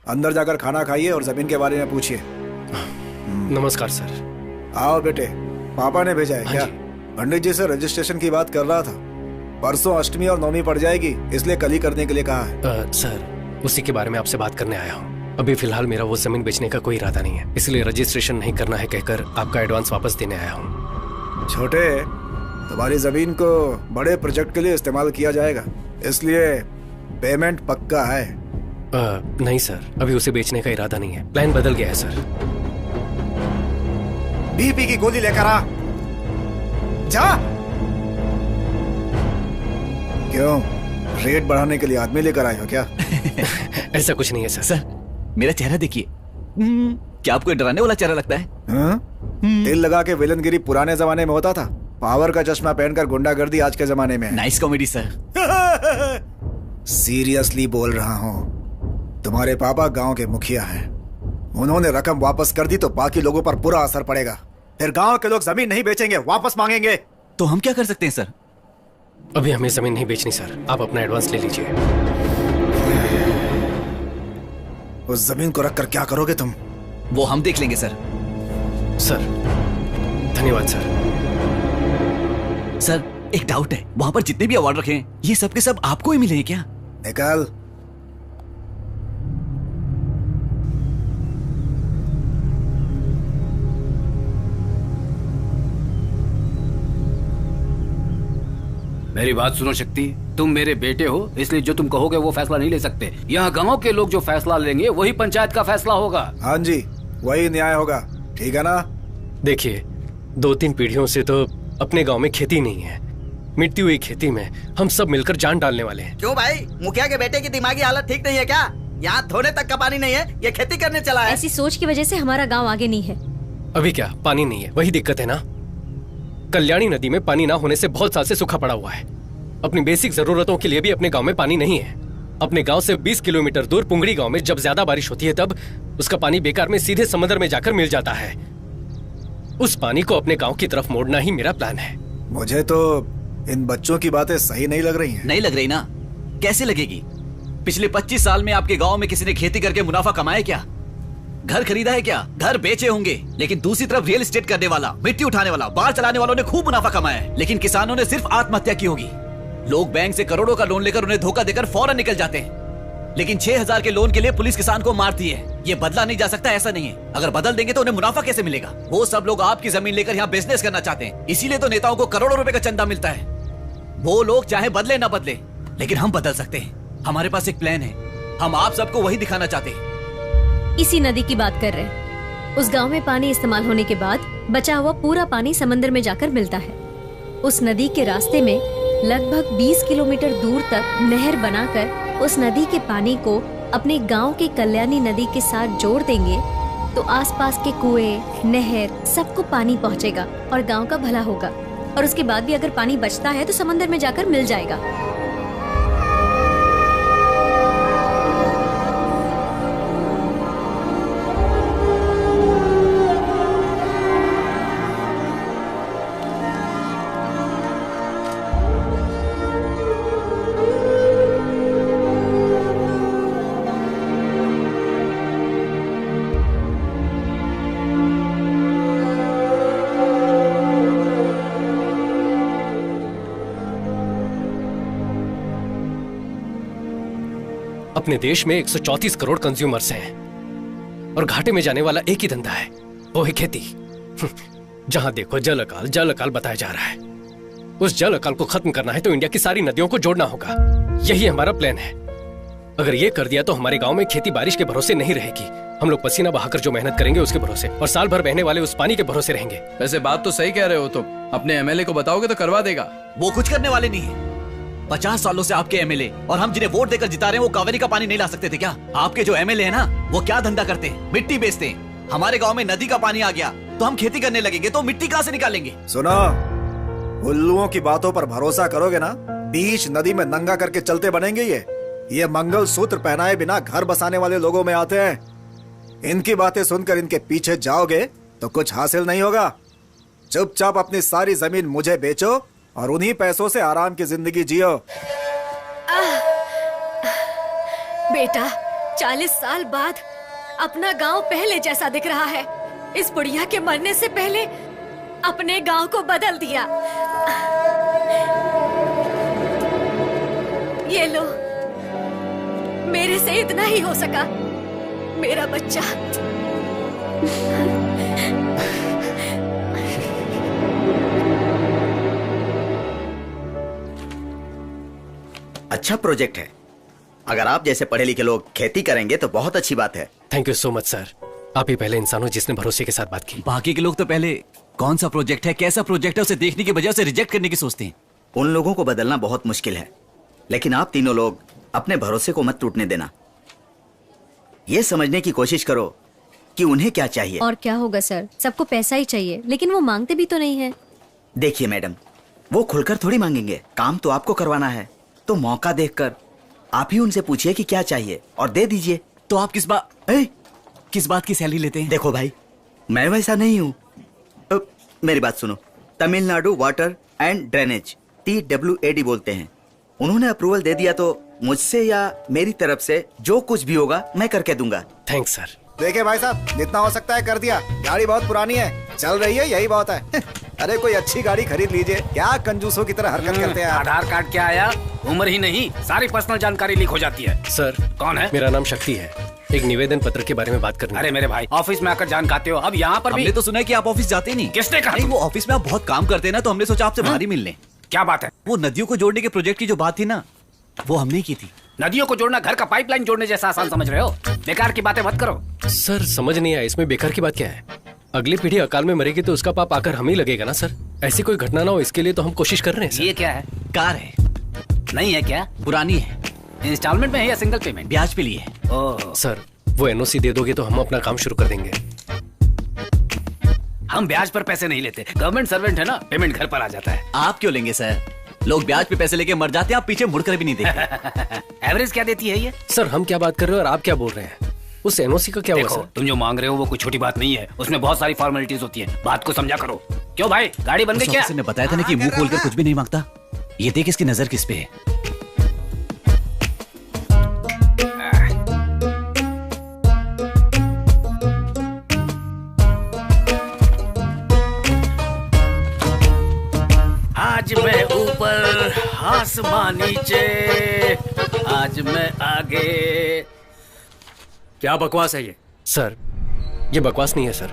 अंदर जाकर खाना खाइए और जमीन के बारे में पूछिए। नमस्कार सर। आओ बेटे, पापा ने भेजा है क्या? पंडित जी से रजिस्ट्रेशन की बात कर रहा था। परसों अष्टमी और नवमी पड़ जाएगी, इसलिए कल ही करने के लिए कहा है। सर उसी के बारे में आपसे बात करने आया हूँ। अभी फिलहाल मेरा वो जमीन बेचने का कोई इरादा नहीं है, इसलिए रजिस्ट्रेशन नहीं करना है कहकर आपका एडवांस वापस देने आया हूँ। छोटे, तुम्हारी जमीन को बड़े प्रोजेक्ट के लिए इस्तेमाल किया जाएगा, इसलिए पेमेंट पक्का है। नहीं सर, अभी उसे बेचने का इरादा नहीं है, प्लान बदल गया है सर। बीपी की गोली लेकर आ जा। क्यों, रेट बढ़ाने के लिए आदमी लेकर आए हो क्या? ऐसा कुछ नहीं है सर। सर मेरा चेहरा देखिए, क्या आपको डराने वाला चेहरा लगता है? दिल लगा के विलनगिरी पुराने जमाने में होता था, पावर का चश्मा पहनकर गुंडागर्दी आज के जमाने में। Nice comedy sir. सीरियसली बोल रहा हूँ, तुम्हारे पापा गांव के मुखिया हैं। उन्होंने रकम वापस कर दी तो बाकी लोगों पर बुरा असर पड़ेगा। फिर गांव के लोग जमीन नहीं बेचेंगे, वापस मांगेंगे। तो हम क्या कर सकते हैं सर? अभी हमें जमीन नहीं बेचनी सर, आप अपना एडवांस ले लीजिए। उस जमीन को रखकर क्या करोगे तुम? वो हम देख लेंगे सर। सर धन्यवाद सर। सर एक डाउट है, वहां पर जितने भी अवार्ड रखे हैं ये सब के सब आपको ही मिले हैं क्या? निकाल। मेरी बात सुनो शक्ति, तुम मेरे बेटे हो, इसलिए जो तुम कहोगे वो फैसला नहीं ले सकते। यहाँ गांव के लोग जो फैसला लेंगे वही पंचायत का फैसला होगा। हाँ जी, वही न्याय होगा, ठीक है ना? देखिए 2-3 पीढ़ियों से तो अपने गांव में खेती नहीं है। मिटती हुई खेती में हम सब मिलकर जान डालने वाले हैं। क्यों भाई, मुखिया के बेटे की दिमागी हालत ठीक नहीं है क्या? यहाँ धोने तक का पानी नहीं है, ये खेती करने चला है। ऐसी सोच की वजह से हमारा गांव आगे नहीं है। अभी क्या पानी नहीं है, वही दिक्कत है ना। कल्याणी नदी में पानी ना होने से बहुत साल से सूखा पड़ा हुआ है। अपनी बेसिक जरूरतों के लिए भी अपने गांव में पानी नहीं है। अपने गांव से 20 किलोमीटर दूर पुंगड़ी गांव में जब ज्यादा बारिश होती है तब उसका पानी बेकार में सीधे समंदर में जाकर मिल जाता है। उस पानी को अपने गांव की तरफ मोड़ना ही मेरा प्लान है। मुझे तो इन बच्चों की बातें सही नहीं लग रही हैं। नहीं लग रही ना? कैसे लगेगी? पिछले 25 साल में आपके गांव में किसी ने खेती करके मुनाफा कमाया क्या? घर खरीदा है क्या? घर बेचे होंगे, लेकिन दूसरी तरफ रियल एस्टेट करने वाला, मिट्टी उठाने वाला, बाढ़ चलाने वालों ने खूब मुनाफा कमाया है, लेकिन किसानों ने सिर्फ आत्महत्या की होगी। लोग बैंक से करोड़ों का लोन लेकर उन्हें धोखा देकर फौरन निकल जाते हैं। लेकिन 6,000 के लोन के लिए पुलिस किसान को मारती है। ये बदला नहीं जा सकता, ऐसा नहीं है। अगर बदल देंगे तो उन्हें मुनाफा कैसे मिलेगा? वो सब लोग आपकी जमीन लेकर यहाँ बिजनेस करना चाहते हैं, इसीलिए तो नेताओं को करोड़ों रुपए का चंदा मिलता है। वो लोग चाहे बदले ना बदले, लेकिन हम बदल सकते हैं। हमारे पास एक प्लान है, हम आप सबको वही दिखाना चाहते हैं। इसी नदी की बात कर रहे हैं। उस गांव में पानी इस्तेमाल होने के बाद बचा हुआ पूरा पानी समंदर में जाकर मिलता है। उस नदी के रास्ते में लगभग 20 किलोमीटर दूर तक नहर बनाकर उस नदी के पानी को अपने गांव के कल्याणी नदी के साथ जोड़ देंगे तो आसपास के कुएं, नहर सबको पानी पहुंचेगा और गांव का भला होगा। और उसके बाद भी अगर पानी बचता है तो समंदर में जाकर मिल जाएगा। अपने देश में 134 करोड़ कंज्यूमर्स हैं और घाटे में जाने वाला एक ही धंधा है, वो है खेती। जहां देखो जल अकाल बताया जा रहा है। उस जल अकाल को खत्म करना है तो इंडिया की सारी नदियों को जोड़ना होगा। यही हमारा प्लान है। अगर ये कर दिया तो हमारे गांव में खेती बारिश के भरोसे नहीं रहेगी। हम लोग पसीना बहाकर जो मेहनत करेंगे उसके भरोसे, और साल भर बहने वाले उस पानी के भरोसे रहेंगे। वैसे बात तो सही कह रहे हो तुम। अपने एमएलए को बताओगे तो करवा देगा। वो कुछ करने वाले नहीं है। 50 सालों से आपके एमएलए और हम जिन्हें वोट देकर जिता रहे हैं वो कावेरी का पानी नहीं ला सकते थे क्या? आपके जो एमएलए है ना, वो क्या धंधा करते हैं? मिट्टी बेचते हैं। हमारे गांव में नदी का पानी आ गया तो हम खेती करने लगेंगे, तो मिट्टी कहां से निकालेंगे? सुनो, उल्लुओं की बातों पर भरोसा करोगे ना, बीच नदी में नंगा करके चलते बनेंगे। ये मंगल सूत्र पहनाए बिना घर बसाने वाले लोगों में आते हैं। इनकी बातें सुनकर इनके पीछे जाओगे तो कुछ हासिल नहीं होगा। चुपचाप अपनी सारी जमीन मुझे बेचो और उन्हीं पैसों से आराम की जिंदगी जियो। बेटा, 40 साल बाद अपना गांव पहले जैसा दिख रहा है। इस बुढ़िया के मरने से पहले अपने गांव को बदल दिया। ये लो, मेरे से इतना ही हो सका। मेरा बच्चा। अच्छा प्रोजेक्ट है। अगर आप जैसे पढ़े लिखे लोग खेती करेंगे तो बहुत अच्छी बात है। Thank you so much sir. आप ही पहले इंसान हो जिसने भरोसे के साथ बात की। बाकी के लोग तो पहले कौन सा प्रोजेक्ट है, कैसा प्रोजेक्ट है, उसे देखने की बजाय उसे रिजेक्ट करने की सोचते हैं। उन लोगों को बदलना बहुत मुश्किल है, लेकिन आप तीनों लोग अपने भरोसे को मत टूटने देना। ये समझने की कोशिश करो कि उन्हें क्या चाहिए। और क्या होगा सर, सबको पैसा ही चाहिए, लेकिन वो मांगते भी तो नहीं है। देखिए मैडम, वो खुलकर थोड़ी मांगेंगे। काम तो आपको करवाना है, तो मौका देखकर आप ही उनसे पूछिए कि क्या चाहिए और दे दीजिए। तो आप किस बात की सैलरी लेते हैं? देखो भाई, मैं वैसा नहीं हूँ। मेरी बात सुनो। Tamil Nadu water and drainage, TWAD बोलते हैं। उन्होंने अप्रूवल दे दिया तो मुझसे या मेरी तरफ से जो कुछ भी होगा मैं करके दूंगा। Thanks sir. देखिए भाई साहब, जितना हो सकता है कर दिया। गाड़ी बहुत पुरानी है, चल रही है, यही बहुत है। अरे कोई अच्छी गाड़ी खरीद लीजिए। क्या कंजूसों की तरह हरकत करते हैं आप? आधार कार्ड क्या आया? उम्र ही नहीं, सारी पर्सनल जानकारी लीक हो जाती है। सर कौन है? मेरा नाम शक्ति है। एक निवेदन पत्र के बारे में बात करनी। अरे मेरे भाई, ऑफिस में आकर जान खाते हो, अब यहाँ पर भी। हमने तो सुना है कि आप ऑफिस जाते नहीं। किसने कहा? नहीं, वो ऑफिस में आप बहुत काम करते हैं ना, तो हमने सोचा आपसे बाहर ही मिल लें। क्या बात है? वो नदियों को जोड़ने के प्रोजेक्ट की जो बात थी ना, वो हमने की थी। नदियों को जोड़ना घर का पाइपलाइन जोड़ने जैसा आसान समझ रहे हो? बेकार की बातें मत करो। सर समझ नहीं आया, इसमें बेकार की बात क्या है? अगली पीढ़ी अकाल में मरेगी तो उसका पाप आकर हम ही लगेगा ना सर। ऐसी कोई घटना ना हो, इसके लिए तो हम कोशिश कर रहे हैं सर। ये क्या है? कार है। नहीं है क्या? पुरानी है। इंस्टॉलमेंट में है या सिंगल पेमेंट? ब्याज पे लिए है। ओह सर, वो NOC दे दोगे तो हम अपना काम शुरू कर देंगे। हम ब्याज पर पैसे नहीं लेते, गवर्नमेंट सर्वेंट है ना, पेमेंट घर पर आ जाता है। आप क्यों लेंगे सर? लोग ब्याज पे पैसे लेके मर जाते हैं, आप पीछे मुड़कर भी नहीं देखते। एवरेज क्या देती है ये? सर हम क्या बात कर रहे हो और आप क्या बोल रहे हैं? उस NOC का क्या हुआ देखो, सर? तुम जो मांग रहे हो वो कोई छोटी बात नहीं है, उसमें बहुत सारी फॉर्मेलिटीज होती है। बात को समझा करो। क्यों भाई, गाड़ी बन गई क्या? ने बताया था ना कि मुंह खोलकर कुछ भी नहीं मांगता। ये देख इसकी नजर किस पे है। आज मैं ऊपर आसमां नीचे, आज मैं आगे। क्या बकवास है ये? सर ये बकवास नहीं है सर।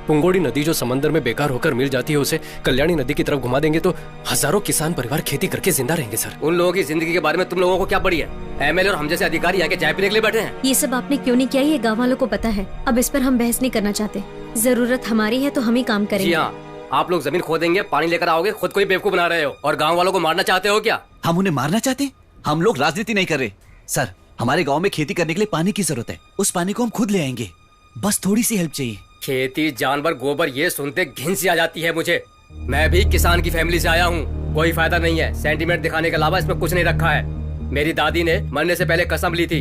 पुंगोड़ी नदी जो समंदर में बेकार होकर मिल जाती है, उसे कल्याणी नदी की तरफ घुमा देंगे तो हजारों किसान परिवार खेती करके जिंदा रहेंगे सर। उन लोगों की जिंदगी के बारे में तुम लोगों को क्या पड़ी है? एमएलए और हम जैसे अधिकारी आके चाय पीने के लिए बैठे हैं। ये सब आपने क्यों नहीं किया ये गाँव वालों को पता है। अब इस पर हम बहस नहीं करना चाहते। जरूरत हमारी है तो हम ही काम जी करेंगे। हाँ, आप लोग जमीन खोदेंगे, पानी लेकर आओगे, खुद को ही बेवकूफ बना रहे हो और गाँव वालों को मारना चाहते हो क्या? हम उन्हें मारना चाहते हैं? हम लोग राजनीति नहीं कर रहे सर। हमारे गांव में खेती करने के लिए पानी की जरूरत है। उस पानी को हम खुद ले आएंगे, बस थोड़ी सी हेल्प चाहिए। खेती, जानवर, गोबर, ये सुनते घिन सी आ जाती है मुझे। मैं भी किसान की फैमिली से आया हूँ। कोई फायदा नहीं है, सेंटीमेंट दिखाने के अलावा इसमें कुछ नहीं रखा है। मेरी दादी ने मरने से पहले कसम ली थी,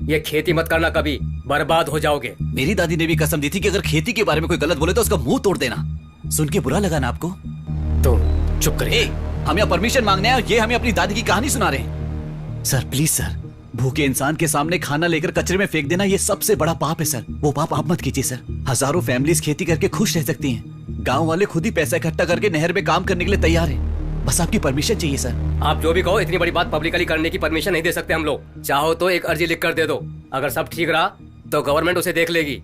ये खेती मत करना, कभी बर्बाद हो जाओगे। मेरी दादी ने भी कसम दी थी कि अगर खेती के बारे में कोई गलत बोले तो उसका मुंह तोड़ देना। सुन के बुरा लगा ना आपको? तो चुप करिए। हम यहाँ परमिशन मांगने आए और ये हमें अपनी दादी की कहानी सुना रहे हैं। सर प्लीज सर, भूखे इंसान के सामने खाना लेकर कचरे में फेंक देना ये सबसे बड़ा पाप है सर। वो पाप आप मत कीजिए सर। हजारों फैमिलीज खेती करके खुश रह सकती हैं। गांव वाले खुद ही पैसा इकट्ठा करके नहर में काम करने के लिए तैयार हैं। बस आपकी परमिशन चाहिए सर। आप जो भी कहो, इतनी बड़ी बात पब्लिकली करने की परमिशन नहीं दे सकते हम लोग। चाहो तो एक अर्जी लिख कर दे दो, अगर सब ठीक रहा तो गवर्नमेंट उसे देख लेगी।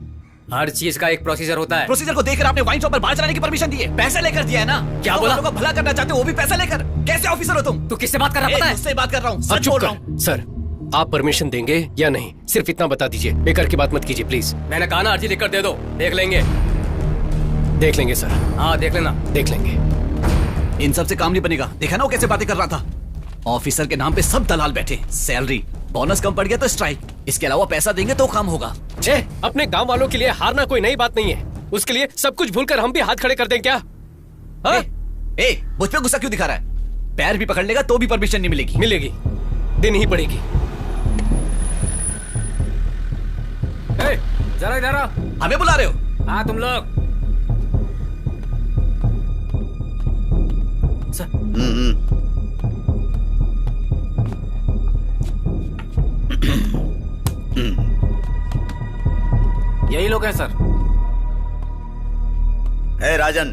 हर चीज का एक प्रोसीजर होता है। प्रोसीजर को देखकर आपने वाइन शॉप पर बाढ़ चलाने की परमिशन दी है, पैसे लेकर दिया है ना? क्या बोला? लोगों को भला करना चाहते हो, वो भी पैसा लेकर। कैसे ऑफिसर हो तुम? तू किससे बात कर रहा है? मुझसे बात कर रहा हूँ, अब सच चुप बोल रहा कर। हूँ। सर आप परमिशन देंगे या नहीं, सिर्फ इतना बता दीजिए। बेकार की बात मत कीजिए प्लीज। मैंने कहा ना, अर्जी लिख कर दे दो, देख लेंगे। देख लेंगे सर। हाँ देख लेना। देख लेंगे। इन सब से काम नहीं बनेगा। देखा ना वो कैसे बातें कर रहा था? ऑफिसर के नाम पे सब दलाल बैठे, सैलरी बोनस कम पड़ गया तो स्ट्राइक, इसके अलावा पैसा देंगे तो काम होगा। अपने गांव वालों के लिए हारना कोई नई बात नहीं है। उसके लिए सब कुछ भूलकर हम भी हाथ खड़े कर दें क्या? मुझ पे गुस्सा क्यों दिखा रहा है? पैर भी पकड़ लेगा तो भी परमिशन नहीं मिलेगी। मिलेगी, देनी ही पड़ेगी। जरा इधर आओ। हमें बुला रहे हो? हाँ तुम लोग। यही लोग हैं सर। राजन,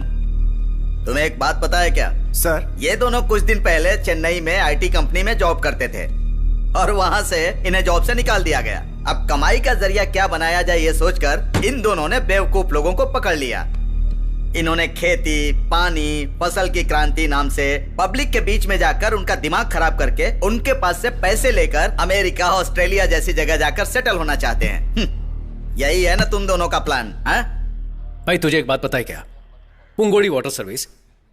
तुम्हें एक बात पता है क्या? सर ये दोनों कुछ दिन पहले चेन्नई में आईटी कंपनी में जॉब करते थे और वहां से इन्हें जॉब से निकाल दिया गया। अब कमाई का जरिया क्या बनाया जाए ये सोचकर इन दोनों ने बेवकूफ लोगों को पकड़ लिया। इन्होंने खेती, पानी, फसल की क्रांति नाम से पब्लिक के बीच में जाकर उनका दिमाग खराब करके उनके पास से पैसे लेकर अमेरिका, ऑस्ट्रेलिया जैसी जगह जाकर सेटल होना चाहते हैं। यही है ना तुम दोनों का प्लान? भाई तुझे एक बात पता है क्या? पुंगोड़ी वाटर सर्विस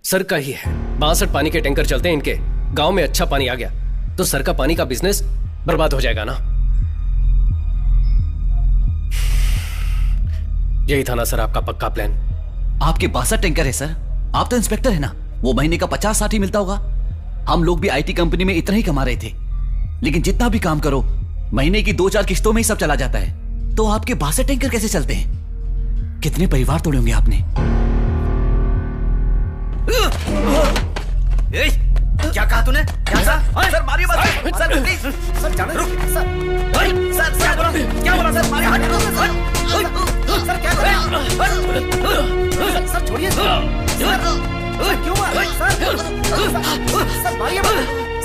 सर का ही है। 62 पानी के टैंकर चलते हैं इनके। गांव में अच्छा पानी आ गया तो सर का पानी का बिजनेस बर्बाद हो जाएगा ना। यही था ना सर आपका पक्का प्लान? आपके 62 टैंकर है सर। आप तो इंस्पेक्टर है ना, वो महीने का 50-60 ही मिलता होगा। हम लोग भी आईटी कंपनी में इतना ही कमा रहे थे, लेकिन जितना भी काम करो महीने की 2-4 किस्तों में ही सब चला जाता है। तो आपके 62 टैंकर कैसे चलते हैं? कितने परिवार तोड़े होंगे आपने? क्या कहा तूने? क्या कहा? सर मारिए मत सर, प्लीज सर, जाने रुक सर। सर क्या बोला? क्या बोला सर? मारिए मत सर, क्या बोला? सर छोड़िए सर, क्यों मार? सर मारिए मत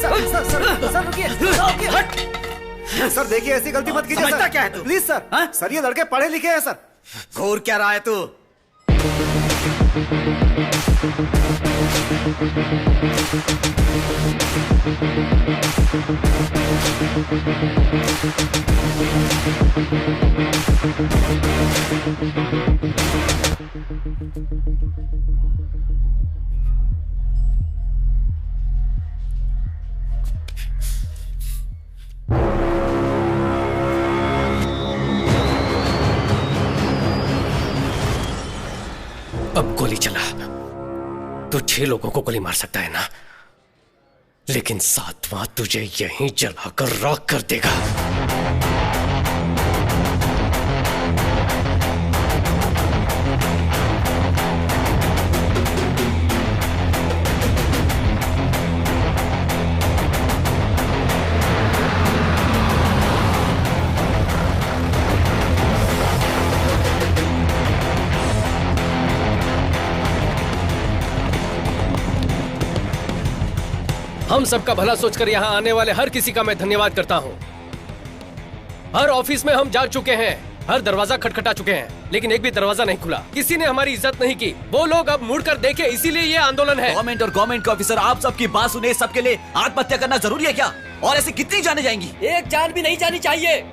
सर, रुकिए। सर देखिए ऐसी गलती मत कीजिए समझता सर। क्या है तू? Please sir. सर ये लड़के पढ़े लिखे हैं सर। घूर क्या रहा है तू? अब गोली चला तो 6 लोगों को गोली मार सकता है ना, लेकिन 7वां तुझे यहीं जलाकर राख कर देगा। हम सबका भला सोचकर यहाँ आने वाले हर किसी का मैं धन्यवाद करता हूँ। हर ऑफिस में हम जा चुके हैं, हर दरवाजा खटखटा चुके हैं, लेकिन एक भी दरवाजा नहीं खुला। किसी ने हमारी इज्जत नहीं की। वो लोग अब मुड़कर देखे, इसीलिए ये आंदोलन है। गवर्नमेंट और गवर्नमेंट के ऑफिसर, आप सबकी बात सुने, सबके लिए आत्महत्या करना जरूरी है क्या? और ऐसे कितनी जाने जाएंगी? एक जान भी नहीं जानी चाहिए।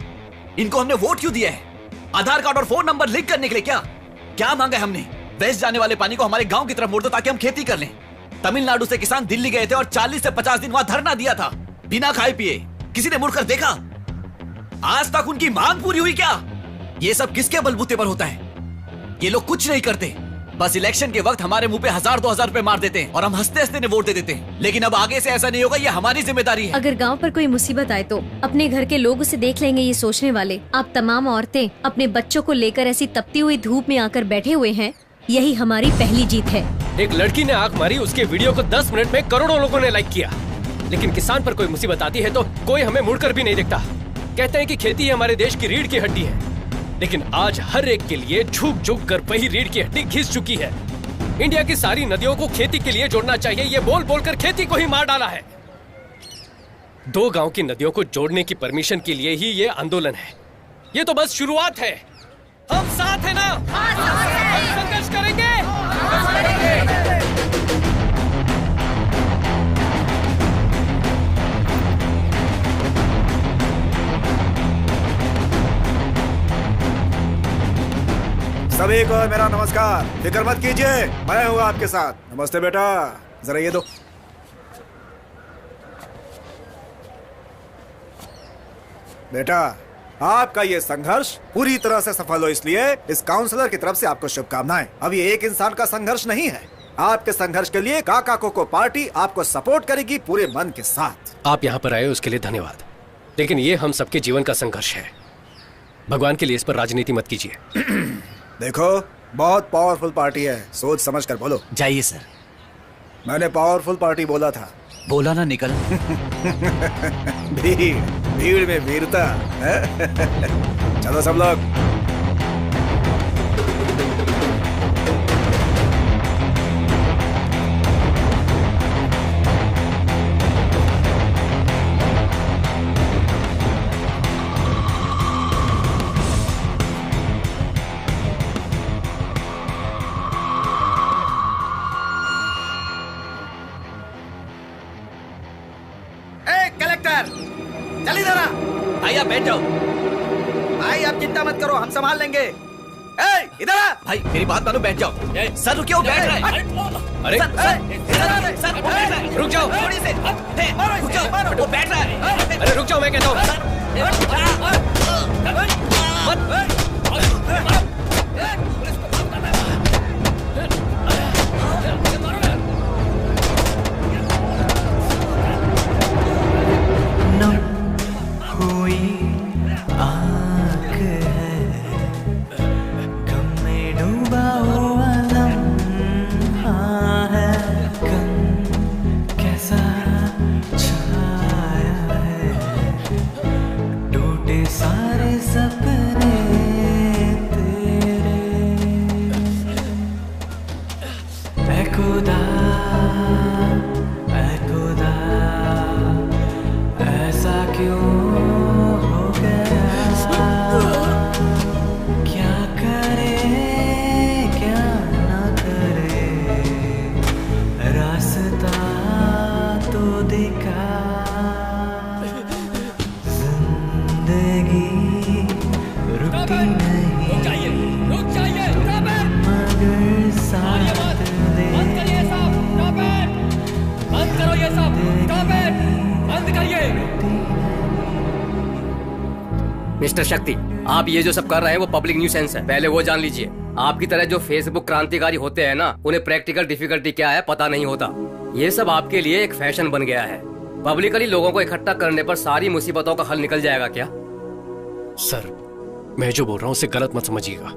इनको हमने वोट क्यों दिया है? आधार कार्ड और फोन नंबर लिंक करने के लिए क्या? क्या मांगा है हमने? वेस्ट जाने वाले पानी को हमारे गांव की तरफ मोड़ दो ताकि हम खेती कर लें। तमिलनाडु से किसान दिल्ली गए थे और 40 से 50 दिन वहां धरना दिया था, बिना खाए पिए। किसी ने मुड़कर देखा? आज तक उनकी मांग पूरी हुई क्या? ये सब किसके बलबूते पर होता है? ये लोग कुछ नहीं करते, बस इलेक्शन के वक्त हमारे मुंह पे 1000-2000 रुपए मार देते हैं और हम हंसते हंसते वोट दे देते हैं। लेकिन अब आगे से ऐसा नहीं होगा, ये हमारी जिम्मेदारी है। अगर गांव पर कोई मुसीबत आए तो अपने घर के लोग उसे देख लेंगे, ये सोचने वाले आप तमाम औरतें अपने बच्चों को लेकर ऐसी तपती हुई धूप में आकर बैठे हुए हैं, यही हमारी पहली जीत है। एक लड़की ने आंख मारी, उसके वीडियो को 10 मिनट में करोड़ों लोगों ने लाइक किया। लेकिन किसान पर कोई मुसीबत आती है तो कोई हमें मुड़कर भी नहीं देखता। कहते हैं कि खेती हमारे देश की रीढ़ की हड्डी है, लेकिन आज हर एक के लिए झुक झुक कर वही रीढ़ की हड्डी घिस चुकी है। इंडिया की सारी नदियों को खेती के लिए जोड़ना चाहिए, ये बोल बोलकर खेती को ही मार डाला है। 2 गांव की नदियों को जोड़ने की परमिशन के लिए ही ये आंदोलन है। ये तो बस शुरुआत है। हम साथ हैं ना? हम संघर्ष करेंगे। सभी को मेरा नमस्कार। फिक्र मत कीजिए, मैं हूँ आपके साथ। नमस्ते बेटा, जरा ये दो। बेटा, आपका ये संघर्ष पूरी तरह से सफल हो, इसलिए इस काउंसलर की तरफ से आपको शुभकामनाएं। अब ये एक इंसान का संघर्ष नहीं है। आपके संघर्ष के लिए काका कोको पार्टी आपको सपोर्ट करेगी पूरे मन के साथ। आप यहाँ पर आए उसके लिए धन्यवाद, लेकिन ये हम सबके जीवन का संघर्ष है। भगवान के लिए इस पर राजनीति मत कीजिए। देखो, बहुत पावरफुल पार्टी है, सोच समझ कर बोलो। जाइए सर। मैंने पावरफुल पार्टी बोला था। बोला ना, निकल। भीड़ में वीरता। चलो सब लोग। चल इधर आ। भाई आप बैठ जाओ। भाई आप चिंता मत करो, हम संभाल लेंगे। इधर आ। भाई मेरी बात मानो, बैठ जाओ। सर रुकिए, वो बैठ रहा है। अरे सर रुक जाओ, रुक जाओ, वो बैठ रहा है। अरे रुक जाओ, मैं कहता हूँ। मिस्टर शक्ति, आप ये जो सब कर रहे हैं वो पब्लिक न्यूसेंस है, पहले वो जान लीजिए। आपकी तरह जो फेसबुक क्रांतिकारी होते हैं ना, उन्हें प्रैक्टिकल डिफिकल्टी क्या है पता नहीं होता। ये सब आपके लिए एक फैशन बन गया है। पब्लिकली लोगों को इकट्ठा करने पर सारी मुसीबतों का हल निकल जाएगा क्या? सर, मैं जो बोल रहा हूँ उसे गलत मत समझिएगा।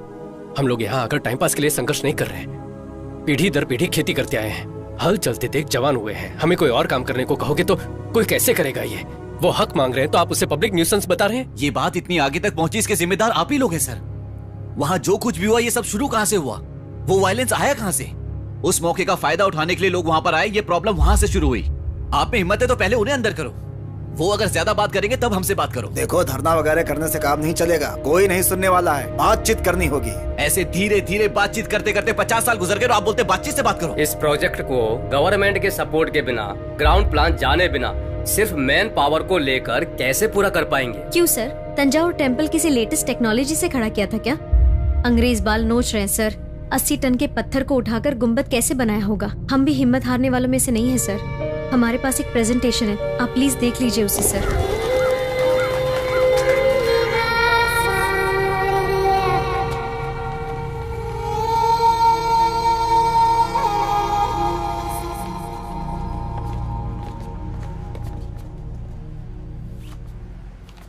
हम लोग यहाँ आकर टाइम पास के लिए संघर्ष नहीं कर रहे हैं। पीढ़ी दर पीढ़ी खेती करते आए हैं, हल चलते देख जवान हुए हैं। हमें कोई और काम करने को कहोगे तो कोई कैसे करेगा? ये वो हक मांग रहे हैं तो आप उसे पब्लिक न्यूसेंस बता रहे हैं। ये बात इतनी आगे तक पहुंची, इसके जिम्मेदार आप ही लोग हैं सर। वहां जो कुछ भी हुआ, ये सब शुरू कहां से हुआ? वो वायलेंस आया कहां से? उस मौके का फायदा उठाने के लिए लोग वहां पर आए, ये प्रॉब्लम वहां से शुरू हुई। आप में हिम्मत है तो पहले उन्हें अंदर करो। वो अगर ज्यादा बात करेंगे तब हमसे बात करो। देखो, धरना वगैरह करने से काम नहीं चलेगा, कोई नहीं सुनने वाला है, बातचीत करनी होगी। ऐसे धीरे धीरे बातचीत करते करते 50 साल गुजर गए और आप बोलते बातचीत से बात करो। इस प्रोजेक्ट को गवर्नमेंट के सपोर्ट के बिना, ग्राउंड प्लान जाने बिना, सिर्फ मैन पावर को लेकर कैसे पूरा कर पाएंगे? क्यों सर, तंजावुर टेम्पल किसी लेटेस्ट टेक्नोलॉजी से खड़ा किया था क्या? अंग्रेज बाल नोच रहे हैं सर। 80 टन के पत्थर को उठाकर गुम्बद कैसे बनाया होगा? हम भी हिम्मत हारने वालों में से नहीं है सर। हमारे पास एक प्रेजेंटेशन है, आप प्लीज देख लीजिए उसे सर।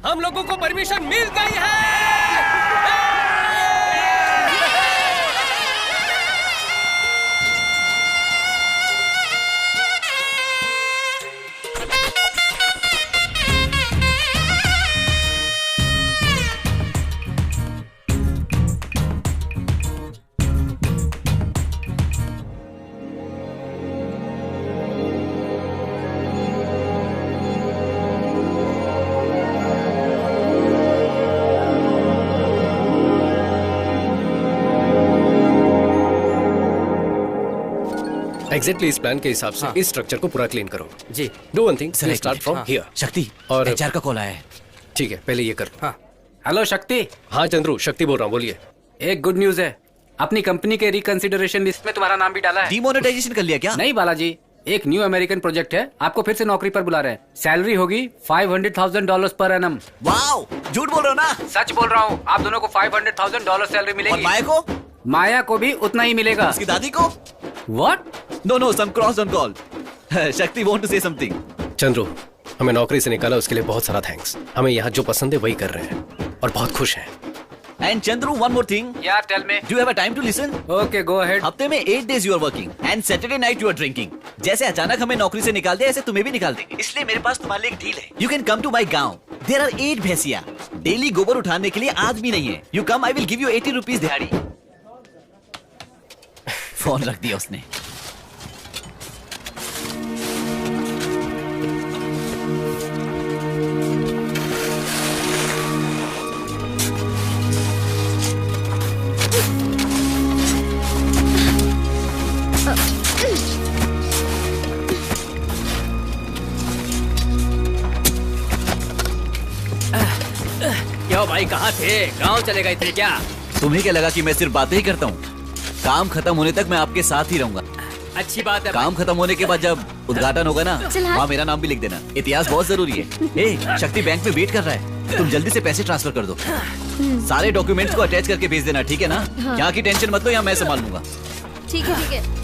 हम लोगों को परमिशन मिल गई है। एग्जैक्टली इस प्लान के हिसाब से इस स्ट्रक्चर को पूरा क्लीन करो। जी। Do one thing, start from here. Shakti, और एचआर का कॉल आया है। ठीक है, पहले ये कर। हाँ। हेलो शक्ति। हाँ चंद्रू, शक्ति बोल रहा हूँ, बोलिए। एक गुड न्यूज है, अपनी कंपनी के रिकंसिडरेशन लिस्ट में तुम्हारा नाम भी डाला है। डीमोनेटाइजेशन कर लिया क्या? नहीं बालाजी, एक न्यू अमेरिकन प्रोजेक्ट है, आपको फिर से नौकरी पर बुला रहे हैं। सैलरी होगी $500,000 पर एनम। वाओ, झूठ बोल रहे हो ना? सच बोल रहा हूँ, आप दोनों को $500,000 सैलरी मिलेगी। और माया को? माया को भी उतना ही मिलेगा। उसकी दादी को? What? No, some cross on call. शक्ति want to say something. Chandru, हमें नौकरी से निकाला उसके लिए बहुत सारा थैंक्स। हमें यहाँ जो पसंद है वही कर रहे हैं और बहुत खुश हैं। And Chandru, one more thing. Yeah, tell me. Do you have a time to listen? Okay, go ahead. हफ्ते में 8 days you are working and Saturday night you are drinking. जैसे अचानक हमें नौकरी से निकाल दे, ऐसे तुम्हें भी निकाल देंगे। इसलिए मेरे पास तुम्हारे लिए एक डील है। You can come to my गांव. There are 8 भैंसिया। डेली गोबर उठाने के लिए आदमी नहीं है। You come, I will give you 80 rupees दिहाड़ी। फोन रख दिया उसने। क्यों भाई, कहाँ थे? गांव चले गए थे क्या? तुम्हें क्या लगा कि मैं सिर्फ बातें ही करता हूँ? काम खत्म होने तक मैं आपके साथ ही रहूंगा। अच्छी बात है। काम खत्म होने के बाद जब उद्घाटन होगा ना, वहाँ मेरा नाम भी लिख देना। इतिहास बहुत जरूरी है। ए, शक्ति बैंक में वेट कर रहा है, तुम जल्दी से पैसे ट्रांसफर कर दो। सारे डॉक्यूमेंट्स को अटैच करके भेज देना, ठीक है ना? यहाँ की टेंशन मत लो, यहाँ मैं संभाल लूंगा। ठीक है, ठीक है।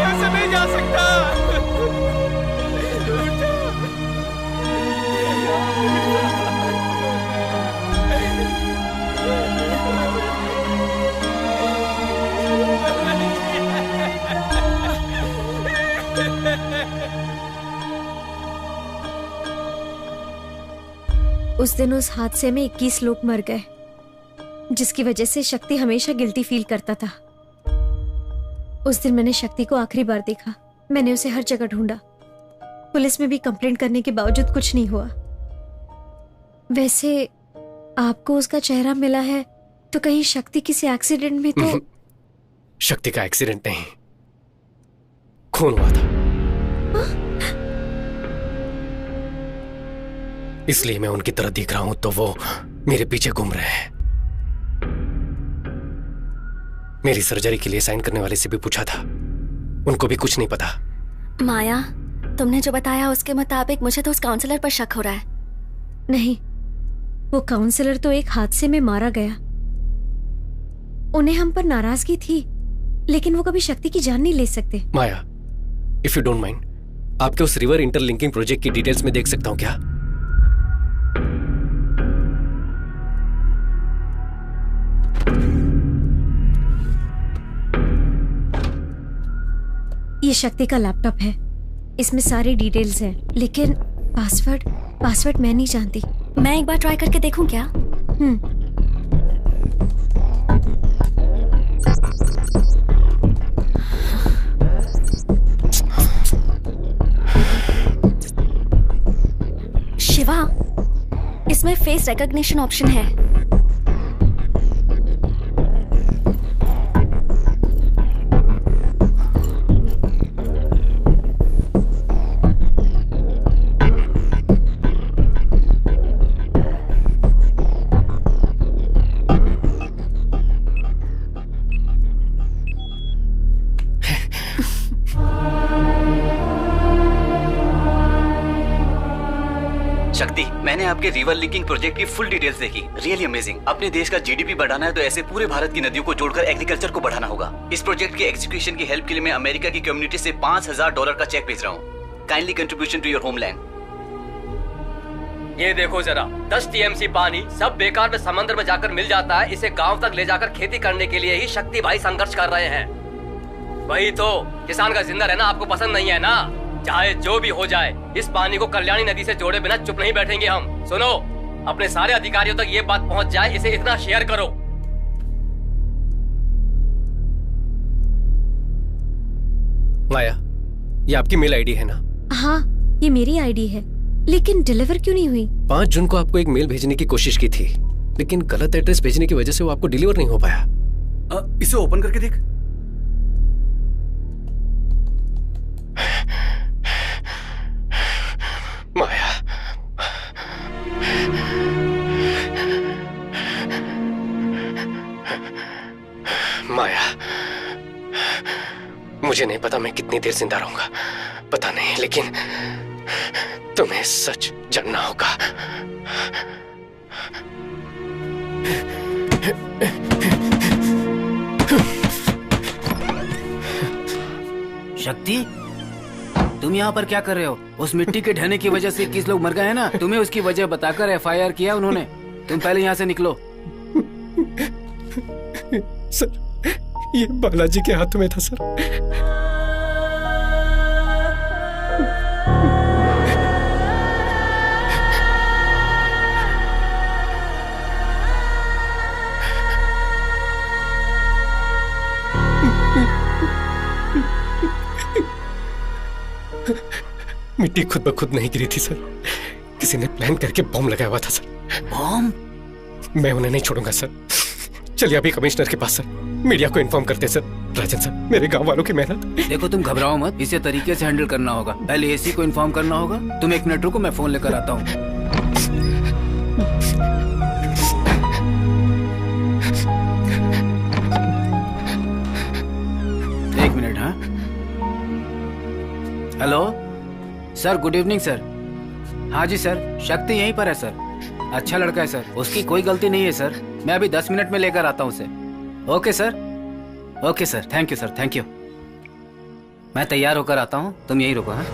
ऐसे नहीं जा सकता। उस दिन उस हादसे में 21 लोग मर गए, जिसकी वजह से शक्ति हमेशा गिल्टी फील करता था। उस दिन मैंने शक्ति को आखिरी बार देखा। मैंने उसे हर जगह ढूंढा, पुलिस में भी कंप्लेंट करने के बावजूद कुछ नहीं हुआ। वैसे आपको उसका चेहरा मिला है तो कहीं शक्ति किसी एक्सीडेंट में तो? शक्ति का एक्सीडेंट नहीं, खून हुआ था। इसलिए मैं उनकी तरह दिख रहा हूं तो वो मेरे पीछे घूम रहे हैं। मेरी सर्जरी के लिए साइन करने वाले से भी पूछा था, उनको भी कुछ नहीं पता। माया, तुमने जो बताया उसके मुताबिक मुझे तो उस काउंसलर पर शक हो रहा है। नहीं, वो काउंसलर तो एक हादसे में मारा गया। उन्हें हम पर नाराजगी थी, लेकिन वो कभी शक्ति की जान नहीं ले सकते। माया, इफ यू डोंट माइंड, आपके उस रिवर इंटरलिंकिंग प्रोजेक्ट की डिटेल्स में देख सकता हूं क्या? ये शक्ति का लैपटॉप है, इसमें सारी डिटेल्स हैं, लेकिन पासवर्ड मैं नहीं जानती। मैं एक बार ट्राई करके देखूं क्या? शिवा, इसमें फेस रिकॉग्निशन ऑप्शन है। शक्ति, मैंने आपके रिवर लिंकिंग प्रोजेक्ट की फुल डिटेल्स देखी। Really amazing. अपने देश का जीडीपी बढ़ाना है तो ऐसे पूरे भारत की नदियों को जोड़कर एग्रीकल्चर को बढ़ाना होगा। इस प्रोजेक्ट के एग्जीक्यूशन की हेल्प के लिए मैं अमेरिका की कम्युनिटी से $5000 का चेक भेज रहा हूँ। Kindly contribution to your homeland. ये देखो जरा, 10 TMC पानी सब बेकार में समंदर में जाकर मिल जाता है। इसे गांव तक ले जाकर खेती करने के लिए ही शक्ति भाई संघर्ष कर रहे हैं। वही तो, किसान का जिंदा रहना आपको पसंद नहीं है ना? चाहे जो भी हो जाए, इस पानी को कल्याणी नदी से जोड़े बिना चुप नहीं बैठेंगे हम। सुनो, अपने सारे अधिकारियों तक ये बात पहुंच जाए, इसे इतना शेयर करो। माया, ये आपकी मेल आईडी है ना? हाँ, ये मेरी आईडी है, लेकिन डिलीवर क्यों नहीं हुई? 5 जून को आपको एक मेल भेजने की कोशिश की थी, लेकिन गलत एड्रेस भेजने की वजह से वो आपको डिलीवर नहीं हो पाया। इसे ओपन करके देख। माया, माया, मुझे नहीं पता मैं कितनी देर जिंदा रहूंगा, पता नहीं, लेकिन तुम्हें सच जानना होगा। शक्ति, तुम यहाँ पर क्या कर रहे हो? उस मिट्टी के ढहने की वजह से 21 लोग मर गए हैं ना? तुम्हें उसकी वजह बताकर FIR किया उन्होंने। तुम पहले यहाँ से निकलो। सर, ये बालाजी के हाथ में था सर। मिट्टी खुद ब खुद नहीं गिरी थी सर, किसी ने प्लान करके बॉम्ब लगाया हुआ था सर। बॉम्ब? मैं उन्हें नहीं छोड़ूंगा सर। चलिए अभी कमिश्नर के पास सर, मीडिया को इन्फॉर्म करते सर। राजन सर, मेरे गांव वालों की मेहनत। देखो, तुम घबराओ मत, इसे तरीके से हैंडल करना होगा। पहले एसी को इन्फॉर्म करना होगा। तुम 1 मिनट रुको, मैं फोन लेकर आता हूँ। Hello sir, good evening sir. हाँ जी सर, शक्ति यहीं पर है सर। अच्छा लड़का है सर, उसकी कोई गलती नहीं है सर। मैं अभी 10 मिनट में लेकर आता हूँ उसे। Okay sir. Okay sir, thank you sir, thank you. मैं तैयार होकर आता हूँ, तुम यहीं रुको। हाँ,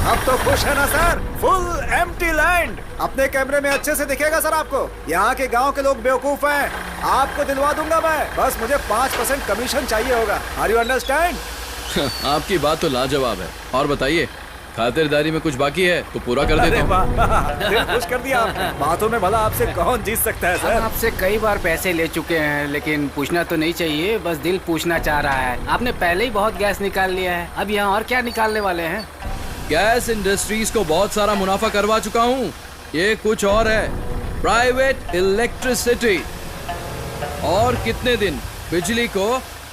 अब तो खुश है ना सर? Full empty land. अपने कैमरे में अच्छे से दिखेगा सर आपको। यहाँ के गांव के लोग बेवकूफ हैं। आपको दिलवा दूंगा मैं, बस मुझे 5% कमीशन चाहिए होगा। Are you understand? आपकी बात तो लाजवाब है। और बताइए, खातिरदारी में कुछ बाकी है तो पूरा कर देता हूँ। दिल खुश कर दिया आपने। बातों में भला आपसे कौन जीत सकता है सर? हम आपसे कई बार पैसे ले चुके हैं, लेकिन पूछना तो नहीं चाहिए, बस दिल पूछना चाह रहा है। आपने पहले ही बहुत गैस निकाल लिया है, अब यहाँ और क्या निकालने वाले हैं? गैस इंडस्ट्रीज को बहुत सारा मुनाफा करवा चुका हूँ। ये कुछ और है, प्राइवेट इलेक्ट्रिसिटी। और कितने दिन बिजली को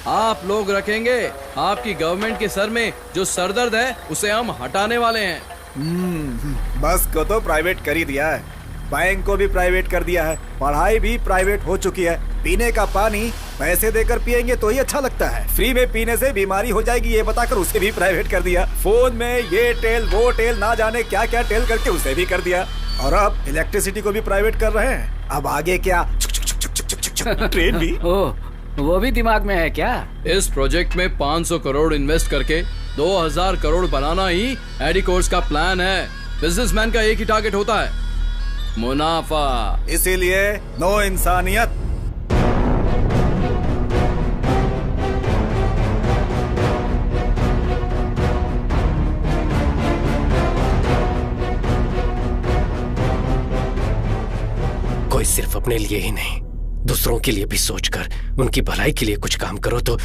आप लोग रखेंगे? आपकी गवर्नमेंट के सर में जो सरदर्द है उसे हम हटाने वाले हैं। बस को तो प्राइवेट कर ही दिया है, बैंक को भी प्राइवेट कर दिया है, पढ़ाई भी प्राइवेट हो चुकी है। पीने का पानी पैसे देकर पिएंगे तो ही अच्छा लगता है, फ्री में पीने से बीमारी हो जाएगी ये बताकर उसे भी प्राइवेट कर दिया। फोन में ये टेल वो टेल ना जाने क्या क्या टेल करके उसे भी कर दिया। और अब इलेक्ट्रिसिटी को भी प्राइवेट कर रहे हैं। अब आगे क्या? ट्रेन भी। वो भी दिमाग में है क्या? इस प्रोजेक्ट में 500 करोड़ इन्वेस्ट करके 2000 करोड़ बनाना ही एडिकोर्स का प्लान है। बिजनेसमैन का एक ही टारगेट होता है, मुनाफा। इसीलिए नो इंसानियत। कोई सिर्फ अपने लिए ही नहीं, दूसरों के लिए भी सोचकर उनकी भलाई के लिए कुछ काम करो तो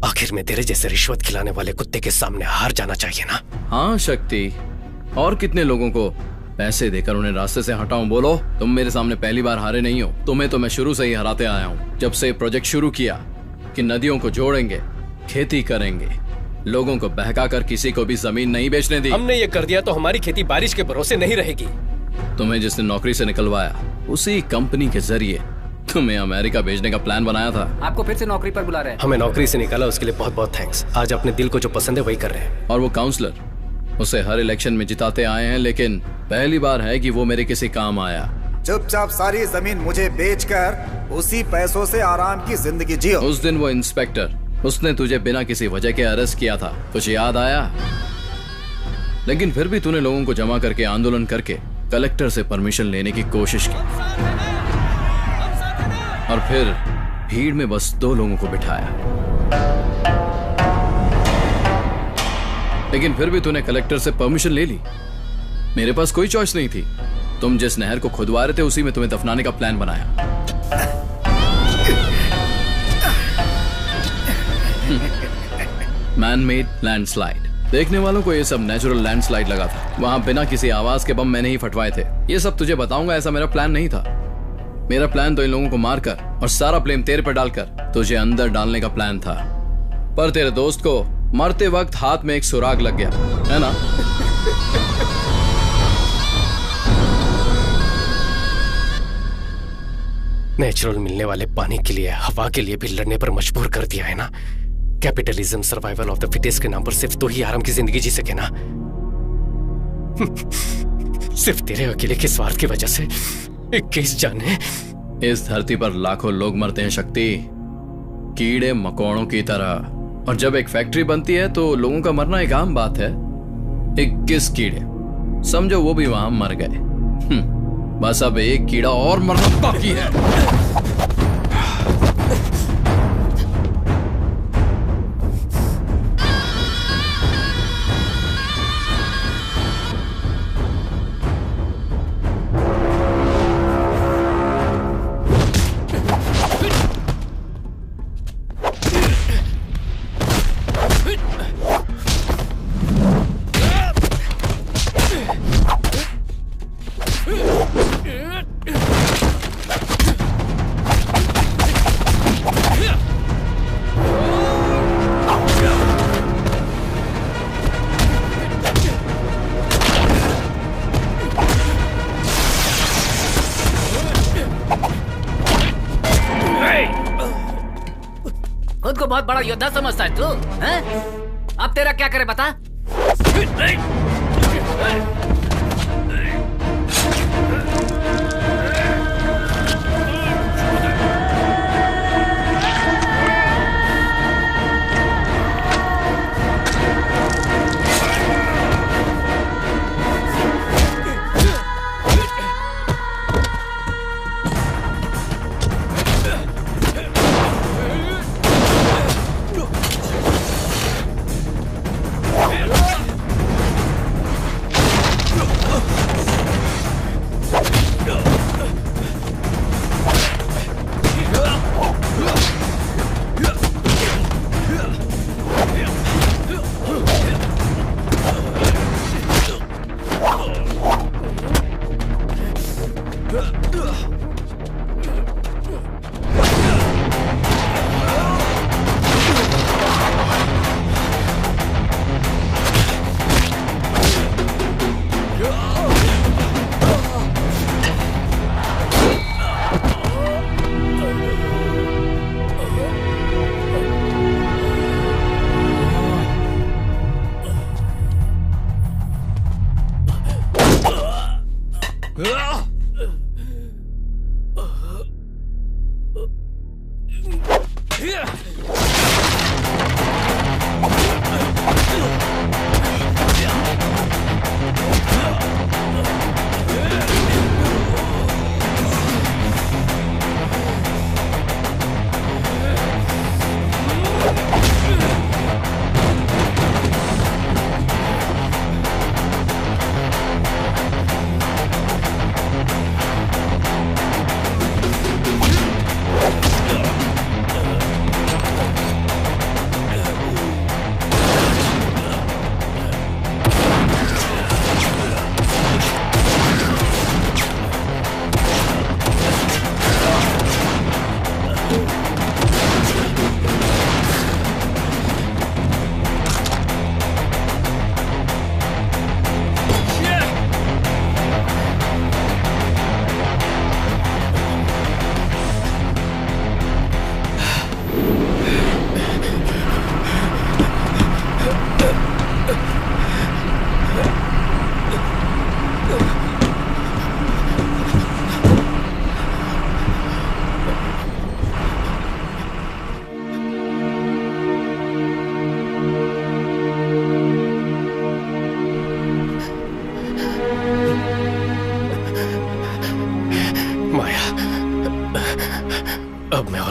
आखिर में तेरे जैसे रिश्वत खिलाने वाले कुत्ते के सामने हार जाना चाहिए ना? हाँ शक्ति, और कितने लोगों को पैसे देकर उन्हें रास्ते से हटाऊं? बोलो, तुम मेरे सामने पहली बार हारे नहीं हो। तुम्हें तो मैं शुरू से ही हराते आया हूँ। जब से प्रोजेक्ट शुरू किया कि नदियों को जोड़ेंगे, खेती करेंगे, लोगों को बहकाकर किसी को भी जमीन नहीं बेचने दी। हमने ये कर दिया तो हमारी खेती बारिश के भरोसे नहीं रहेगी। तुम्हें जिसने नौकरी से निकलवाया उसी कंपनी के जरिए तुम्हें अमेरिका भेजने का प्लान बनाया था। आपको फिर से नौकरी पर बुला रहे हैं। हमें नौकरी से निकाला उसके लिए बहुत बहुत थैंक्स। आज अपने दिल को जो पसंद है वही कर रहे हैं। और वो काउंसलर, उसे हर इलेक्शन में जिताते आए हैं, लेकिन पहली बार है कि वो मेरे किसी काम आया। चुपचाप सारी जमीन मुझे बेचकर उसी पैसों से आराम की जिंदगी जियो। उस दिन वो इंस्पेक्टर, उसने तुझे बिना किसी वजह के अरेस्ट किया था, कुछ याद आया? लेकिन फिर भी तूने लोगों को जमा करके आंदोलन करके कलेक्टर से परमिशन लेने की कोशिश की, और फिर भीड़ में बस 2 लोगों को बिठाया। लेकिन फिर भी तूने कलेक्टर से परमिशन ले ली। मेरे पास कोई चॉइस नहीं थी। तुम जिस नहर को खुदवा रहे थे उसी में तुम्हें दफनाने का प्लान बनाया। Man made landslide. देखने वालों को ये सब नेचुरल लैंडस्लाइड लगा था। वहां बिना किसी आवाज के बम मैंने ही फटवाए थे। ये सब तुझे बताऊंगा, ऐसा मेरा प्लान नहीं था। मेरा प्लान तो इन लोगों को मारकर और सारा ब्लेम तेरे पर डालकर तुझे अंदर डालने का प्लान था। पर तेरे दोस्त को मरते वक्त हाथ में एक सुराग लग गया, है ना? नेचुरल मिलने वाले पानी के लिए, हवा के लिए भी लड़ने पर मजबूर कर दिया है ना। Capitalism, survival of the fittest के नाम पर सिर्फ तो ही आराम की जिंदगी जी सके ना। सिर्फ तेरे अकेले के स्वार्थ की वजह से 21 जाने। इस धरती पर लाखों लोग मरते हैं शक्ति, कीड़े मकोड़ों की तरह। और जब एक फैक्ट्री बनती है तो लोगों का मरना एक आम बात है। 21 कीड़े, समझो वो भी वहां मर गए। बस अब एक कीड़ा और मरना बाकी है। बड़ा योद्धा समझता है तू, हैं? अब तेरा क्या करे बता?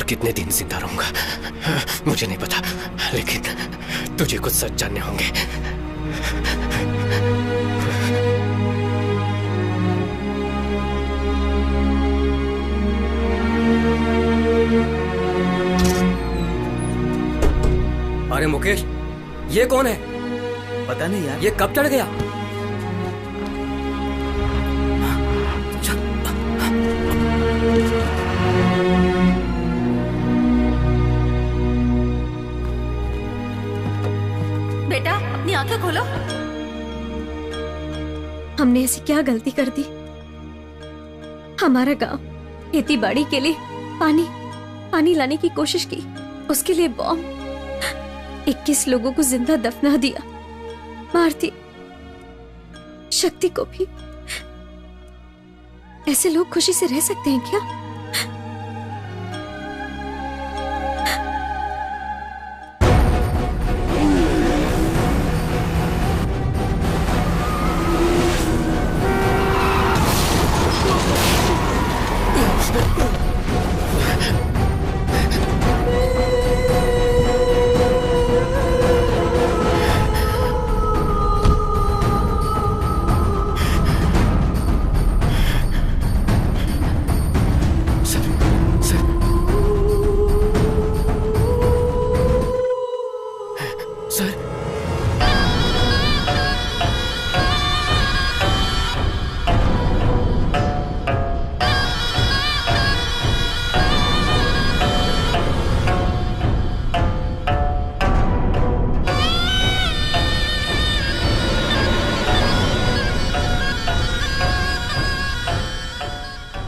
कितने दिन जिंदा रहूंगा मुझे नहीं पता, लेकिन तुझे कुछ सच जानने होंगे। अरे मुकेश, ये कौन है? पता नहीं यार। ये कब चढ़ गया? बेटा अपनी आंखें खोलो। हमने ऐसी क्या गलती कर दी? हमारा गांव खेती बाड़ी के लिए पानी लाने की कोशिश की, उसके लिए बॉम्ब 21 लोगों को जिंदा दफना दिया, मार दी। शक्ति को भी। ऐसे लोग खुशी से रह सकते हैं क्या?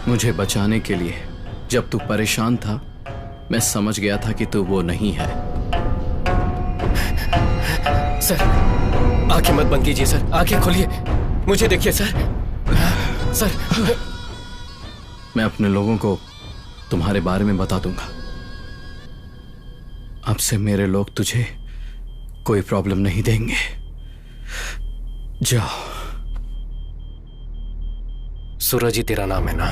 मुझे बचाने के लिए जब तू परेशान था, मैं समझ गया था कि तू वो नहीं है। सर आंखें मत बंद कीजिए सर, आंखें खोलिए, मुझे देखिए सर। सर मैं अपने लोगों को तुम्हारे बारे में बता दूंगा। अब से मेरे लोग तुझे कोई प्रॉब्लम नहीं देंगे। जाओ। सूरज ही तेरा नाम है ना?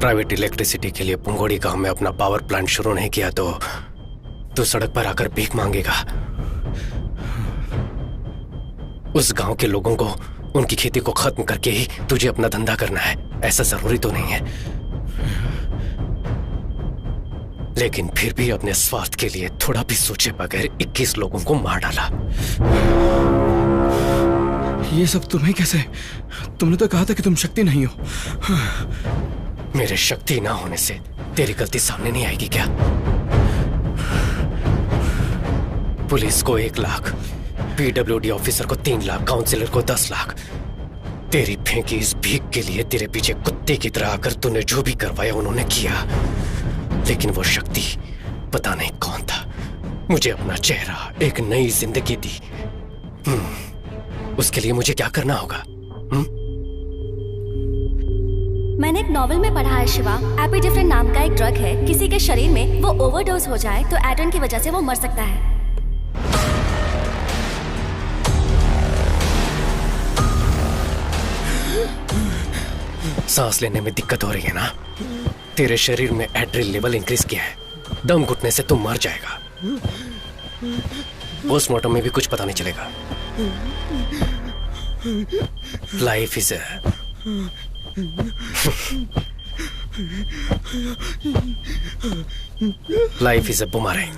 प्राइवेट इलेक्ट्रिसिटी के लिए पुंगोड़ी गांव में अपना पावर प्लांट शुरू नहीं किया तो तू सड़क पर आकर भीख मांगेगा। उस गांव के लोगों को उनकी खेती को खत्म करके ही तुझे अपना धंधा करना है, ऐसा जरूरी तो नहीं है। लेकिन फिर भी अपने स्वार्थ के लिए थोड़ा भी सोचे बगैर 21 लोगों को मार डाला। ये सब तुम्हें कैसे? तुमने तो कहा था कि तुम शक्ति नहीं हो। मेरे शक्ति ना होने से तेरी गलती सामने नहीं आएगी क्या? पुलिस को 1 लाख, PWD ऑफिसर को 3 लाख, काउंसिलर को 10 लाख। तेरी फेंकी इस भीख के लिए तेरे पीछे कुत्ते की तरह आकर तूने जो भी करवाया उन्होंने किया। लेकिन वो शक्ति पता नहीं कौन था, मुझे अपना चेहरा, एक नई जिंदगी दी। उसके लिए मुझे क्या करना होगा? मैंने एक नॉवेल में पढ़ा है शिवा, एपिडेफ्रिन नाम का एक ड्रग है, किसी के शरीर में वो ओवरडोज हो जाए तो एड्रेन की वजह से वो मर सकता है। सांस लेने में दिक्कत हो रही है ना? तेरे शरीर में एड्रिल लेवल इंक्रीज किया है, दम घुटने से तुम मर जाएगा। पोस्टमार्टम में भी कुछ पता नहीं चलेगा। Life is a boomerang.